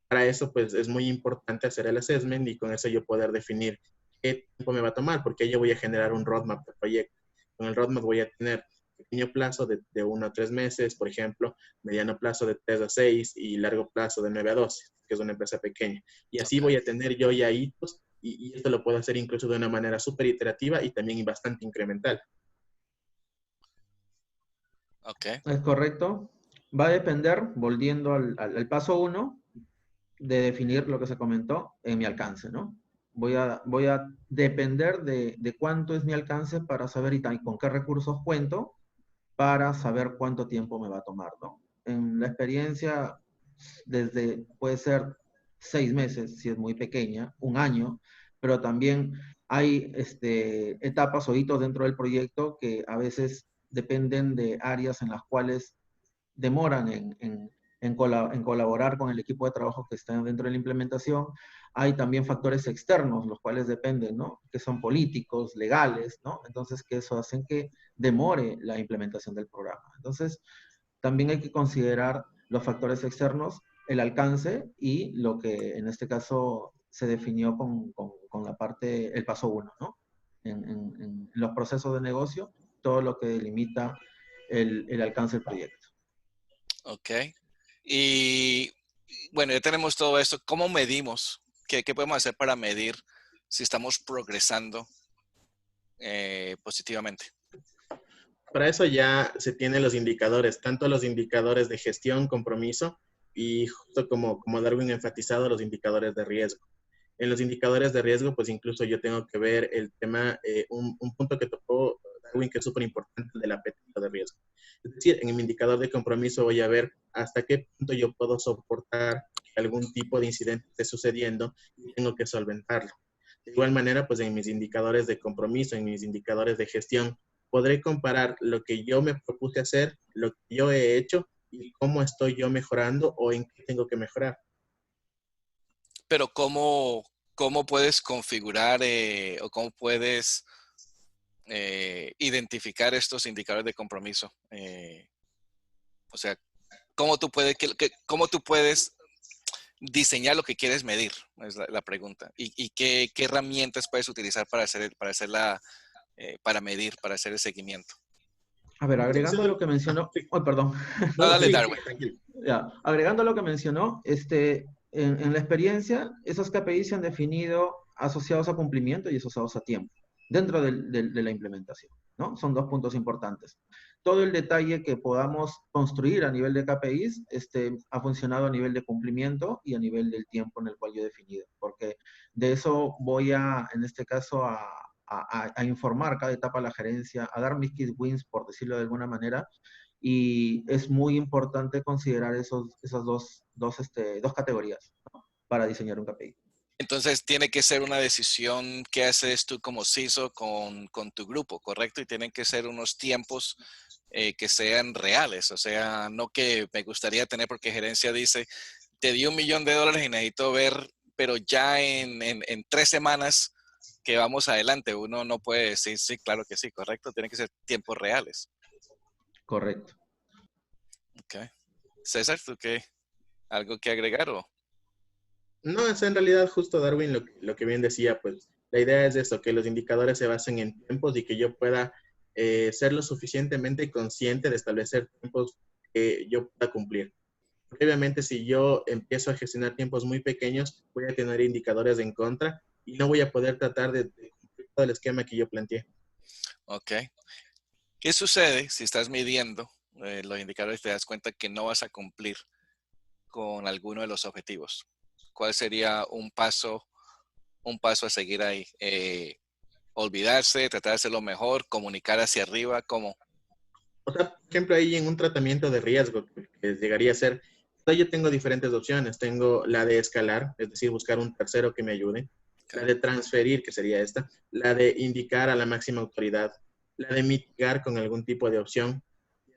Para eso, pues es muy importante hacer el assessment y con eso yo poder definir qué tiempo me va a tomar, porque yo voy a generar un roadmap de proyecto. Con el roadmap voy a tener pequeño plazo de 1 a 3 meses, por ejemplo, mediano plazo de 3 a 6 y largo plazo de 9 a 12, que es una empresa pequeña. Y así Ok, voy a tener yo ya hitos y esto lo puedo hacer incluso de una manera súper iterativa y también bastante incremental. ok, ¿Es correcto? Va a depender, volviendo al paso uno, de definir lo que se comentó en mi alcance, ¿no? Voy a depender de cuánto es mi alcance para saber y con qué recursos cuento para saber cuánto tiempo me va a tomar, ¿no? En la experiencia, puede ser 6 meses, si es muy pequeña, un año, pero también hay etapas o hitos dentro del proyecto que a veces dependen de áreas en las cuales demoran en colaborar con el equipo de trabajo que está dentro de la implementación. Hay también factores externos, los cuales dependen, ¿no? Que son políticos, legales, ¿no? Entonces, que eso hacen que demore la implementación del programa. Entonces, también hay que considerar los factores externos, el alcance y lo que en este caso se definió con la parte, el paso uno, ¿no? En los procesos de negocio, todo lo que delimita el alcance del proyecto. ok. Y bueno, ya tenemos todo esto. ¿Cómo medimos? ¿Qué podemos hacer para medir si estamos progresando positivamente? Para eso ya se tienen los indicadores, tanto los indicadores de gestión, compromiso y justo como Darwin enfatizado, los indicadores de riesgo. En los indicadores de riesgo, pues incluso yo tengo que ver el tema, un punto que tocó Darwin que es súper importante, el del apetito de riesgo. Es decir, en mi indicador de compromiso voy a ver hasta qué punto yo puedo soportar que algún tipo de incidente esté sucediendo y tengo que solventarlo. De igual manera, pues en mis indicadores de compromiso, en mis indicadores de gestión, podré comparar lo que yo me propuse hacer, lo que yo he hecho y cómo estoy yo mejorando o en qué tengo que mejorar. Pero ¿cómo puedes configurar o cómo puedes identificar estos indicadores de compromiso? O sea, ¿cómo tú puedes diseñar lo que quieres medir? Es la pregunta. ¿Y qué herramientas puedes utilizar para medir, para hacer el seguimiento? A ver, Muchas agregando a veces lo que mencionó, sí. oh, perdón, No, No, no, dale, sigue, Darwin. sigue, tranquilo. ya, agregando a lo que mencionó, en la experiencia, esos KPIs se han definido asociados a cumplimiento y asociados a tiempo, dentro de la implementación, ¿no? Son dos puntos importantes. Todo el detalle que podamos construir a nivel de KPIs ha funcionado a nivel de cumplimiento y a nivel del tiempo en el cual yo he definido, porque de eso voy en este caso, a informar cada etapa a la gerencia, a dar mis key wins, por decirlo de alguna manera, y es muy importante considerar esas dos categorías, ¿no? Para diseñar un KPI. Entonces tiene que ser una decisión que haces tú como CISO con tu grupo, ¿correcto? Y tienen que ser unos tiempos que sean reales, o sea, no que me gustaría tener porque gerencia dice, te di $1.000.000 y necesito ver, pero ya en 3 semanas que vamos adelante, uno no puede decir, sí, claro que sí, correcto, tienen que ser tiempos reales. Correcto. Ok. César, ¿tú qué? ¿Algo que agregar o? No, es en realidad justo Darwin lo que bien decía, pues la idea es eso, que los indicadores se basen en tiempos y que yo pueda ser lo suficientemente consciente de establecer tiempos que yo pueda cumplir. Porque obviamente si yo empiezo a gestionar tiempos muy pequeños, voy a tener indicadores en contra y no voy a poder tratar de cumplir todo el esquema que yo planteé. Ok. ¿Qué sucede si estás midiendo los indicadores y te das cuenta que no vas a cumplir con alguno de los objetivos? ¿Cuál sería un paso a seguir ahí? Olvidarse, tratar de hacerlo mejor, comunicar hacia arriba, ¿cómo? O sea, por ejemplo, ahí en un tratamiento de riesgo, que llegaría a ser, yo tengo diferentes opciones. Tengo la de escalar, es decir, buscar un tercero que me ayude. La Okay. de transferir, que sería esta. La de indicar a la máxima autoridad. La de mitigar con algún tipo de opción.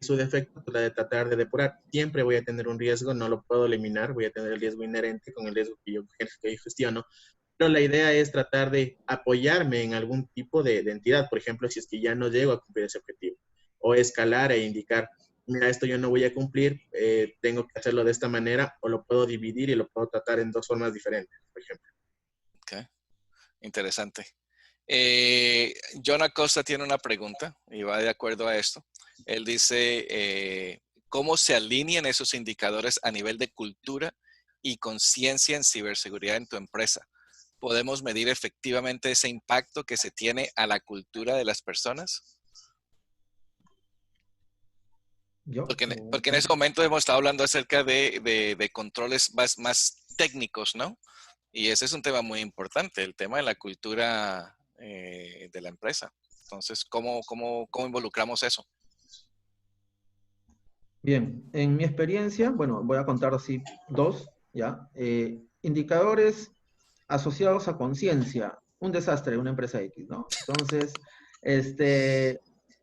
su defecto, pues, la de tratar de depurar. Siempre voy a tener un riesgo, no lo puedo eliminar, voy a tener el riesgo inherente con el riesgo que yo gestiono. Pero la idea es tratar de apoyarme en algún tipo de entidad. Por ejemplo, si es que ya no llego a cumplir ese objetivo. O escalar e indicar, mira, esto yo no voy a cumplir, tengo que hacerlo de esta manera, o lo puedo dividir y lo puedo tratar en dos formas diferentes, por ejemplo. Ok, interesante. John Acosta tiene una pregunta y va de acuerdo a esto. Él dice, ¿cómo se alinean esos indicadores a nivel de cultura y conciencia en ciberseguridad en tu empresa? ¿Podemos medir efectivamente ese impacto que se tiene a la cultura de las personas? Porque en ese momento hemos estado hablando acerca de controles más técnicos, ¿no? Y ese es un tema muy importante, el tema de la cultura de la empresa. Entonces, ¿cómo involucramos eso? Bien, en mi experiencia, bueno, voy a contar así dos, ¿ya? Indicadores asociados a conciencia, un desastre, una empresa X, ¿no? Entonces,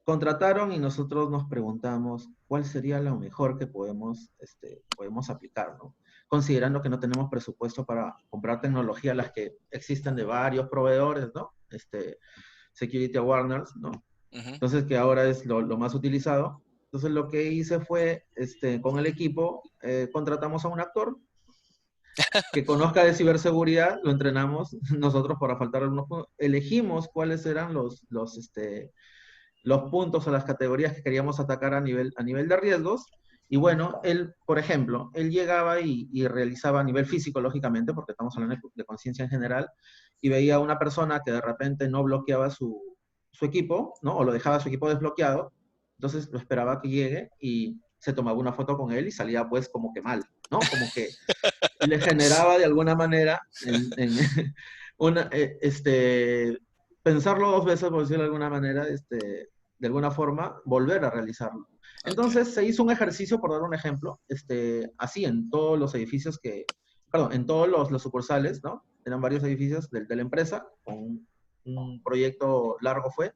contrataron y nosotros nos preguntamos cuál sería lo mejor que podemos aplicar, ¿no? Considerando que no tenemos presupuesto para comprar tecnología, las que existen de varios proveedores, ¿no? Security Awareness, ¿no? Entonces, que ahora es lo más utilizado. Entonces, lo que hice fue, con el equipo, contratamos a un actor que conozca de ciberseguridad, lo entrenamos nosotros para faltar algunos puntos, elegimos cuáles eran los puntos o las categorías que queríamos atacar a nivel de riesgos, y bueno, él, por ejemplo, él llegaba y realizaba a nivel físico, lógicamente, porque estamos hablando de conciencia en general, y veía a una persona que de repente no bloqueaba su equipo, ¿no? O lo dejaba su equipo desbloqueado, entonces lo esperaba que llegue y se tomaba una foto con él y salía pues como que mal, ¿no? Como que le generaba de alguna manera una, pensarlo dos veces, por decirlo de alguna manera, de alguna forma, volver a realizarlo. Okay. Entonces se hizo un ejercicio, por dar un ejemplo, así en todos los edificios perdón, en todos los sucursales, ¿no? Eran varios edificios de la empresa, con un proyecto largo fue.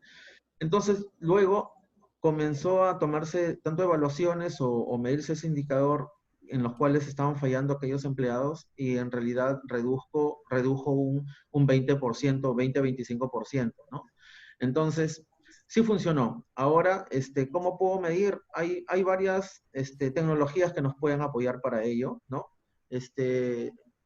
Entonces, luego comenzó a tomarse tanto evaluaciones o medirse ese indicador en los cuales estaban fallando aquellos empleados y en realidad redujo un 20%, 20-25%, ¿no? Entonces, sí funcionó. Ahora, ¿cómo puedo medir? Hay varias tecnologías que nos pueden apoyar para ello, ¿no?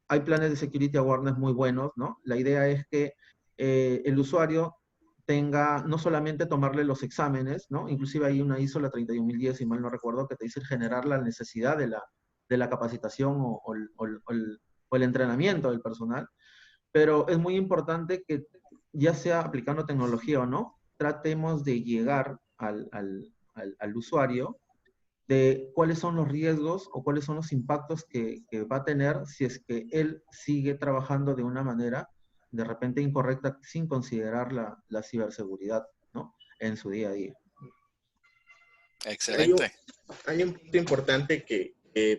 Hay planes de security awareness muy buenos, ¿no? La idea es que el usuario tenga, no solamente tomarle los exámenes, ¿no? Inclusive hay una ISO, la 31010, si mal no recuerdo, que te dice generar la necesidad de la capacitación o el entrenamiento del personal, pero es muy importante que, ya sea aplicando tecnología o no, tratemos de llegar al usuario de cuáles son los riesgos o cuáles son los impactos que va a tener si es que él sigue trabajando de una manera de repente incorrecta sin considerar la ciberseguridad, ¿no? En su día a día. Hay un, Excelente. hay un punto importante que,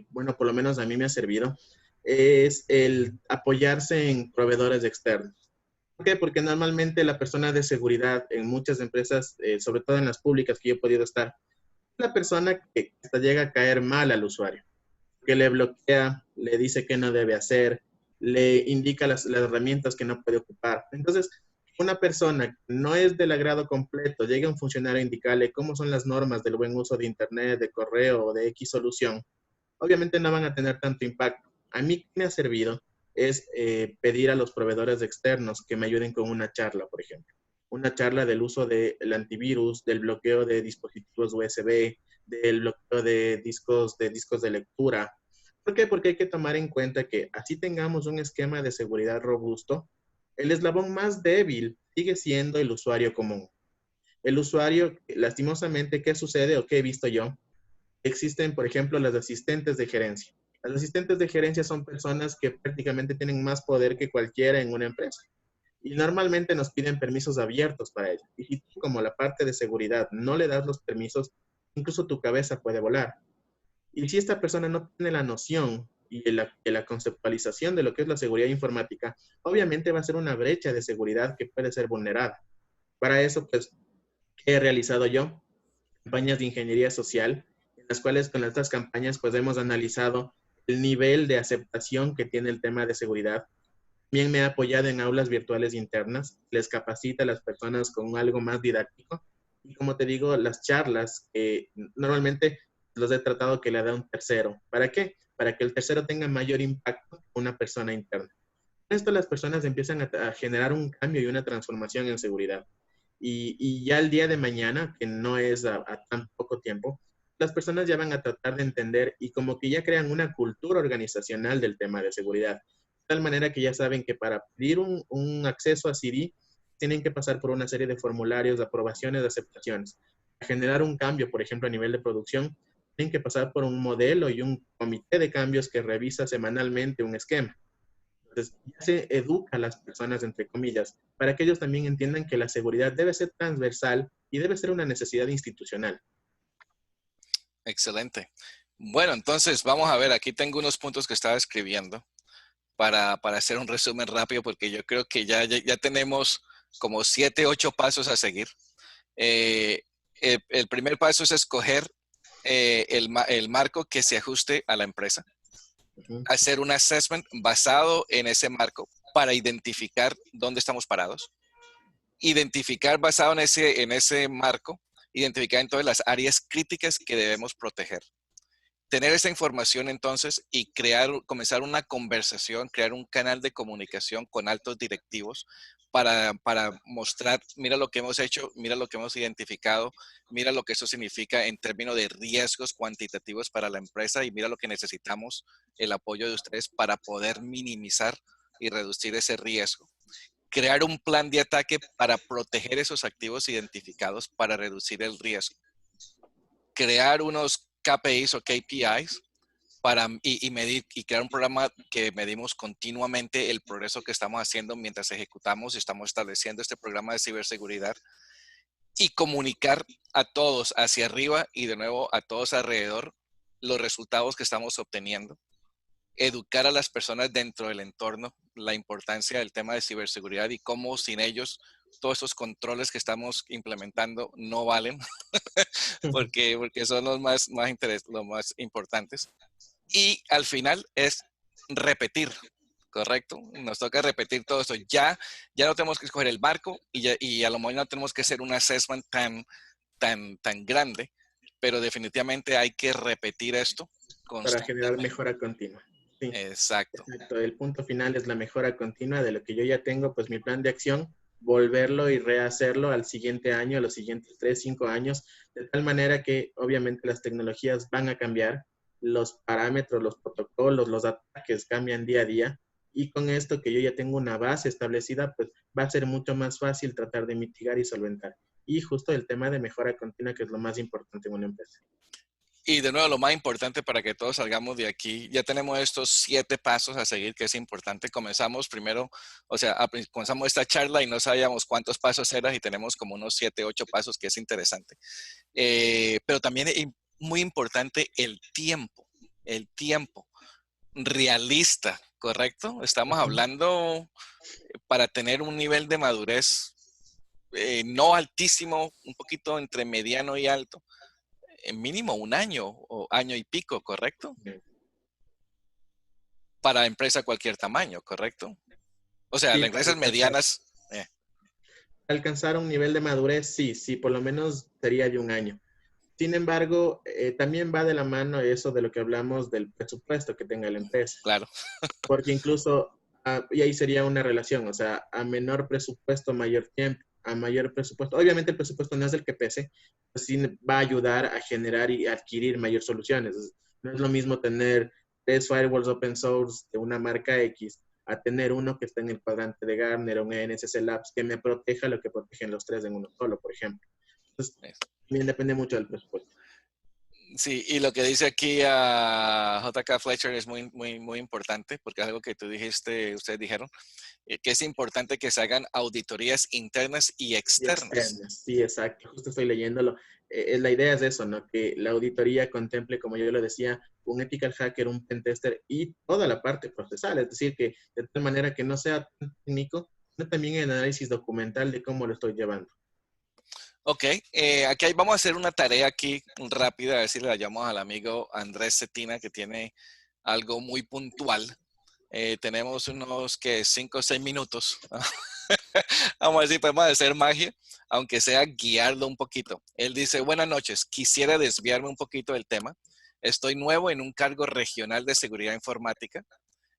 bueno, por lo menos a mí me ha servido, es el apoyarse en proveedores externos. ¿Por qué? Porque normalmente la persona de seguridad en muchas empresas, sobre todo en las públicas que yo he podido estar, es la persona que hasta llega a caer mal al usuario, que le bloquea, le dice qué no debe hacer, le indica las herramientas que no puede ocupar. Entonces, una persona que no es del agrado completo, llega un funcionario a indicarle cómo son las normas del buen uso de Internet, de correo o de X solución, obviamente no van a tener tanto impacto. A mí me ha servido es pedir a los proveedores externos que me ayuden con una charla, por ejemplo. Una charla del uso del antivirus, del bloqueo de dispositivos USB, del bloqueo de discos de lectura. ¿Por qué? Porque hay que tomar en cuenta que así tengamos un esquema de seguridad robusto, el eslabón más débil sigue siendo el usuario común. El usuario, lastimosamente, ¿qué sucede o qué he visto yo? Existen, por ejemplo, las asistentes de gerencia. Las asistentes de gerencia son personas que prácticamente tienen más poder que cualquiera en una empresa. Y normalmente nos piden permisos abiertos para ello. Y si tú, como la parte de seguridad, no le das los permisos, incluso tu cabeza puede volar. Y si esta persona no tiene la noción y la conceptualización de lo que es la seguridad informática, obviamente va a ser una brecha de seguridad que puede ser vulnerada. Para eso, pues, ¿qué he realizado yo? campañas de ingeniería social, en las cuales con estas campañas pues hemos analizado el nivel de aceptación que tiene el tema de seguridad. También me ha apoyado en aulas virtuales internas, les capacita a las personas con algo más didáctico. Y como te digo, las charlas, normalmente los he tratado que le da un tercero. ¿Para qué? Para que el tercero tenga mayor impacto que una persona interna. Con esto las personas empiezan a generar un cambio y una transformación en seguridad. Y ya el día de mañana, que no es a tan poco tiempo, las personas ya van a tratar de entender y como que ya crean una cultura organizacional del tema de seguridad. De tal manera que ya saben que para pedir un acceso a CD tienen que pasar por una serie de formularios, de aprobaciones, de aceptaciones. Para generar un cambio, por ejemplo, a nivel de producción, tienen que pasar por un modelo y un comité de cambios que revisa semanalmente un esquema. Entonces, ya se educa a las personas, entre comillas, para que ellos también entiendan que la seguridad debe ser transversal y debe ser una necesidad institucional. Excelente. Bueno, entonces vamos a ver, aquí tengo unos puntos que estaba escribiendo para hacer un resumen rápido, porque yo creo que ya tenemos como 7, 8 pasos a seguir. El primer paso es escoger el marco que se ajuste a la empresa. Hacer un assessment basado en ese marco para identificar dónde estamos parados. Identificar basado en ese marco, identificar entonces las áreas críticas que debemos proteger. Tener esa información entonces y comenzar una conversación, crear un canal de comunicación con altos directivos para mostrar, mira lo que hemos hecho, mira lo que hemos identificado, mira lo que eso significa en términos de riesgos cuantitativos para la empresa y mira lo que necesitamos, el apoyo de ustedes para poder minimizar y reducir ese riesgo. Crear un plan de ataque para proteger esos activos identificados para reducir el riesgo. Crear unos KPIs o KPIs y medir y crear un programa que medimos continuamente el progreso que estamos haciendo mientras ejecutamos y estamos estableciendo este programa de ciberseguridad y comunicar a todos hacia arriba y de nuevo a todos alrededor los resultados que estamos obteniendo. Educar a las personas dentro del entorno, la importancia del tema de ciberseguridad y cómo sin ellos todos esos controles que estamos implementando no valen porque son los más importantes. Y al final es repetir, ¿correcto? Nos toca repetir todo esto. Ya no tenemos que escoger el barco y a lo mejor no tenemos que hacer un assessment tan grande, pero definitivamente hay que repetir esto Para generar constantemente. mejora continua. Sí, exacto. El punto final es la mejora continua de lo que yo ya tengo, pues mi plan de acción, volverlo y rehacerlo al siguiente año, a los siguientes 3, 5 años, de tal manera que obviamente las tecnologías van a cambiar, los parámetros, los protocolos, los ataques cambian día a día, y con esto que yo ya tengo una base establecida, pues va a ser mucho más fácil tratar de mitigar y solventar. Y justo el tema de mejora continua, que es lo más importante en una empresa. Y de nuevo, lo más importante para que todos salgamos de aquí, ya tenemos estos 7 pasos a seguir, que es importante. Comenzamos primero, comenzamos esta charla y no sabíamos cuántos pasos eran y tenemos como unos 7, 8 pasos, que es interesante. Pero también es muy importante el tiempo realista, ¿correcto? Estamos hablando para tener un nivel de madurez no altísimo, un poquito entre mediano y alto. Mínimo un año o año y pico, ¿correcto? Para empresa cualquier tamaño, ¿correcto? O sea, Sí, las empresas medianas. Alcanzar un nivel de madurez, sí, por lo menos sería de un año. Sin embargo, también va de la mano eso de lo que hablamos del presupuesto que tenga la empresa. Claro. Porque incluso, y ahí sería una relación, o sea, a menor presupuesto, mayor tiempo, a mayor presupuesto. Obviamente el presupuesto no es el que pese, pero sí va a ayudar a generar y adquirir mayor soluciones. No es lo mismo tener 3 firewalls open source de una marca X a tener uno que está en el cuadrante de Gartner o un NSC Labs que me proteja lo que protegen los 3 en uno solo, por ejemplo. Entonces, también depende mucho del presupuesto. Sí, y lo que dice aquí a JK Fletcher es muy, muy, muy importante, porque es algo que ustedes dijeron, que es importante que se hagan auditorías internas y externas. Sí, exacto. Justo estoy leyéndolo. La idea es eso, ¿no? Que la auditoría contemple, como yo lo decía, un ethical hacker, un pentester y toda la parte procesal. Es decir, que de tal manera que no sea tan técnico, sino también el análisis documental de cómo lo estoy llevando. Ok, aquí vamos a hacer una tarea aquí rápida, a ver si le llamamos al amigo Andrés Cetina, que tiene algo muy puntual. Tenemos unos que 5 o 6 minutos. Vamos a ver si podemos hacer magia, aunque sea guiarlo un poquito. Él dice, buenas noches, quisiera desviarme un poquito del tema. Estoy nuevo en un cargo regional de seguridad informática.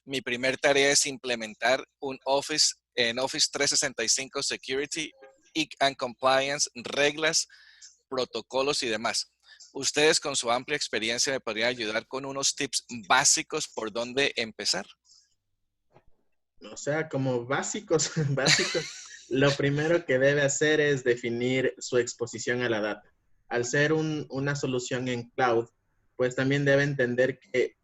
Mi primer tarea es implementar un Office 365 Security and Compliance, reglas, protocolos y demás. Ustedes con su amplia experiencia me podrían ayudar con unos tips básicos por dónde empezar. O sea, como básicos, básicos, lo primero que debe hacer es definir su exposición a la data. Al ser una solución en cloud, pues también debe entender que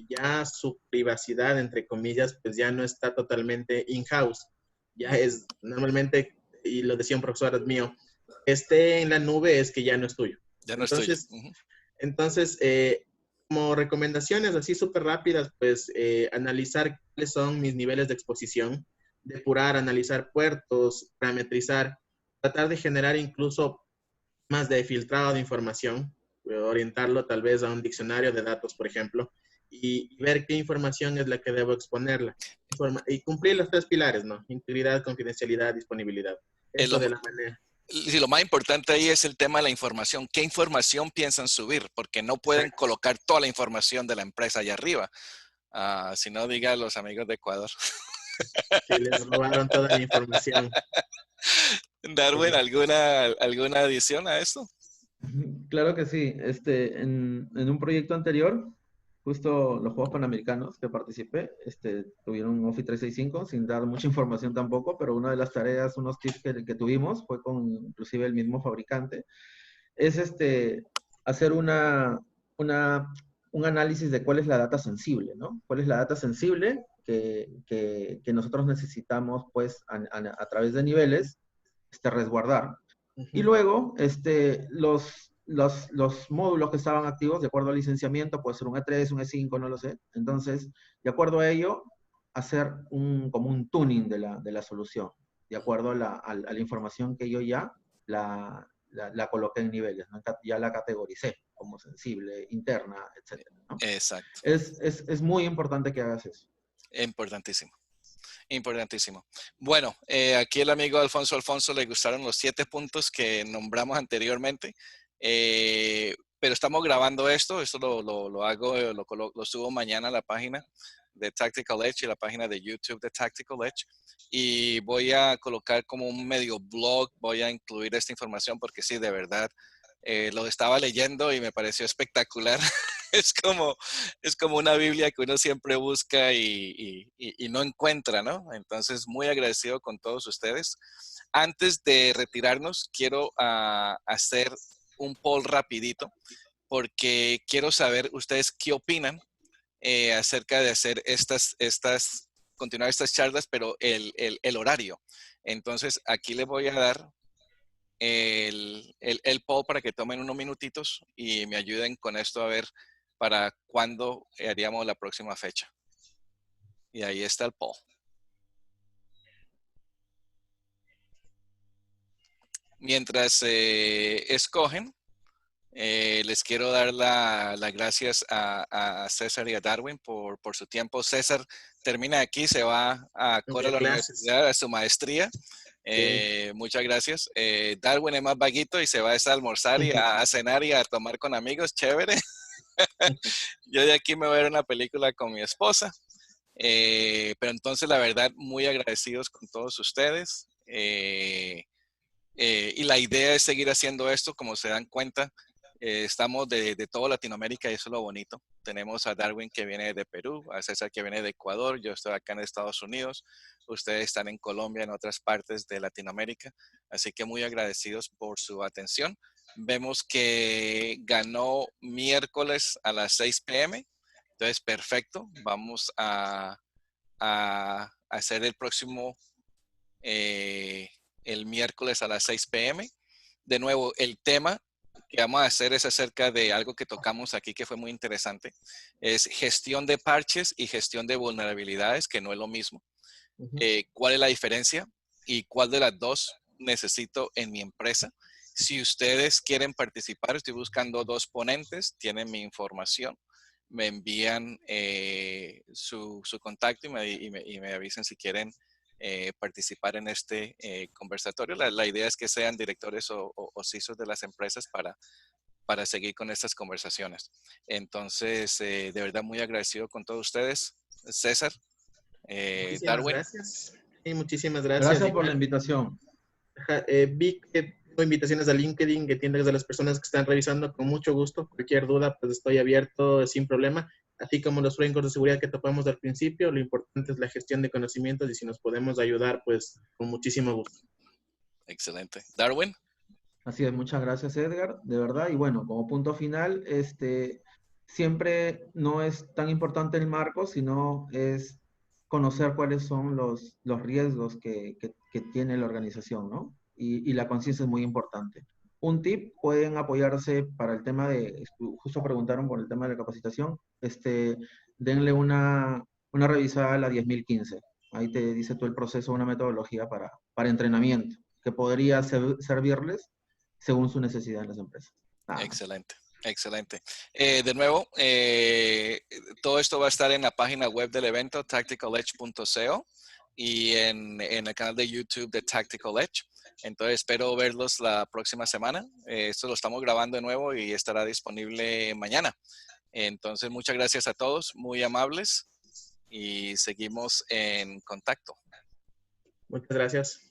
ya su privacidad, entre comillas, pues ya no está totalmente in-house. Ya es normalmente, y lo decía un profesor mío, esté en la nube es que ya no es tuyo. Ya no es tuyo. Entonces, entonces, como recomendaciones así súper rápidas, pues analizar cuáles son mis niveles de exposición, depurar, analizar puertos, parametrizar, tratar de generar incluso más de filtrado de información, orientarlo tal vez a un diccionario de datos, por ejemplo, y ver qué información es la que debo exponerla. Y cumplir los 3 pilares, ¿no? Integridad, confidencialidad, disponibilidad. Eso de la manera. Sí, lo más importante ahí es el tema de la información. ¿Qué información piensan subir? Porque no pueden colocar toda la información de la empresa allá arriba. Si no, diga a los amigos de Ecuador. Que les robaron toda la información. Darwin, ¿alguna adición a esto? Claro que sí. En un proyecto anterior, justo los Juegos Panamericanos que participé, tuvieron un Office 365, sin dar mucha información tampoco, pero una de las tareas, unos tips que tuvimos, fue con inclusive el mismo fabricante, es hacer un análisis de cuál es la data sensible, ¿no? ¿Cuál es la data sensible que nosotros necesitamos, pues, a través de niveles, resguardar? Y luego, los módulos que estaban activos, de acuerdo al licenciamiento, puede ser un E3, un E5, no lo sé. Entonces, de acuerdo a ello, hacer como un tuning de la solución, de acuerdo a la información que yo ya la coloqué en niveles, ¿no? Ya la categoricé como sensible, interna, etc., ¿no? Exacto. Es muy importante que hagas eso. Importantísimo. Importantísimo. Bueno, aquí el amigo Alfonso le gustaron los 7 puntos que nombramos anteriormente, pero estamos grabando esto lo hago, lo subo mañana a la página de Tactical Edge y la página de YouTube de Tactical Edge, y voy a colocar como un medio blog, voy a incluir esta información porque sí, de verdad, lo estaba leyendo y me pareció espectacular. Es como una Biblia que uno siempre busca y no encuentra, ¿no? Entonces, muy agradecido con todos ustedes. Antes de retirarnos, quiero hacer un poll rapidito, porque quiero saber ustedes qué opinan acerca de hacer continuar estas charlas, pero el horario. Entonces, aquí les voy a dar el poll para que tomen unos minutitos y me ayuden con esto a ver para cuándo haríamos la próxima fecha. Y ahí está el poll. Mientras escogen, les quiero dar las gracias a César y a Darwin por su tiempo. César termina aquí, se va a Cora a la universidad, a su maestría. Muchas gracias. Darwin es más vaguito y se va a almorzar y a cenar y a tomar con amigos. Chévere. Yo de aquí me voy a ver una película con mi esposa. Pero entonces, la verdad, muy agradecidos con todos ustedes. Y la idea es seguir haciendo esto. Como se dan cuenta, estamos de toda Latinoamérica y eso es lo bonito. Tenemos a Darwin que viene de Perú, a César que viene de Ecuador, yo estoy acá en Estados Unidos, ustedes están en Colombia, en otras partes de Latinoamérica. Así que muy agradecidos por su atención. Vemos que ganó miércoles a las 6 p.m. Entonces, perfecto. Vamos a hacer el próximo el miércoles a las 6 p.m. De nuevo, el tema que vamos a hacer es acerca de algo que tocamos aquí que fue muy interesante. Es gestión de parches y gestión de vulnerabilidades, que no es lo mismo. ¿Cuál es la diferencia? ¿Y cuál de las dos necesito en mi empresa? Si ustedes quieren participar, estoy buscando 2 ponentes, tienen mi información, me envían su contacto y me avisen si quieren participar en este conversatorio. La idea es que sean directores o CISOs de las empresas para seguir con estas conversaciones. Entonces, de verdad, muy agradecido con todos ustedes. César, Muchísimas Darwin. gracias. Sí, muchísimas gracias. Gracias por la Igual, invitación. vi que tengo invitaciones a LinkedIn que tienes de las personas que están revisando con mucho gusto. Cualquier duda, pues estoy abierto sin problema. Así como los frameworks de seguridad que topamos al principio, lo importante es la gestión de conocimientos y si nos podemos ayudar, pues con muchísimo gusto. Excelente. Darwin. Así es, muchas gracias Edgar, de verdad. Y bueno, como punto final, siempre no es tan importante el marco, sino es conocer cuáles son los riesgos que tiene la organización, ¿no? Y la conciencia es muy importante. Un tip, pueden apoyarse para el tema justo preguntaron por el tema de la capacitación, denle una revisada a la 10.015. Ahí te dice todo el proceso, una metodología para entrenamiento, que podría servirles según su necesidad en las empresas. Excelente, excelente. De nuevo, todo esto va a estar en la página web del evento, tacticaledge.co, y en el canal de YouTube de Tactical Edge. Entonces, espero verlos la próxima semana. Esto lo estamos grabando de nuevo y estará disponible mañana. Entonces, muchas gracias a todos, muy amables, y seguimos en contacto. Muchas gracias.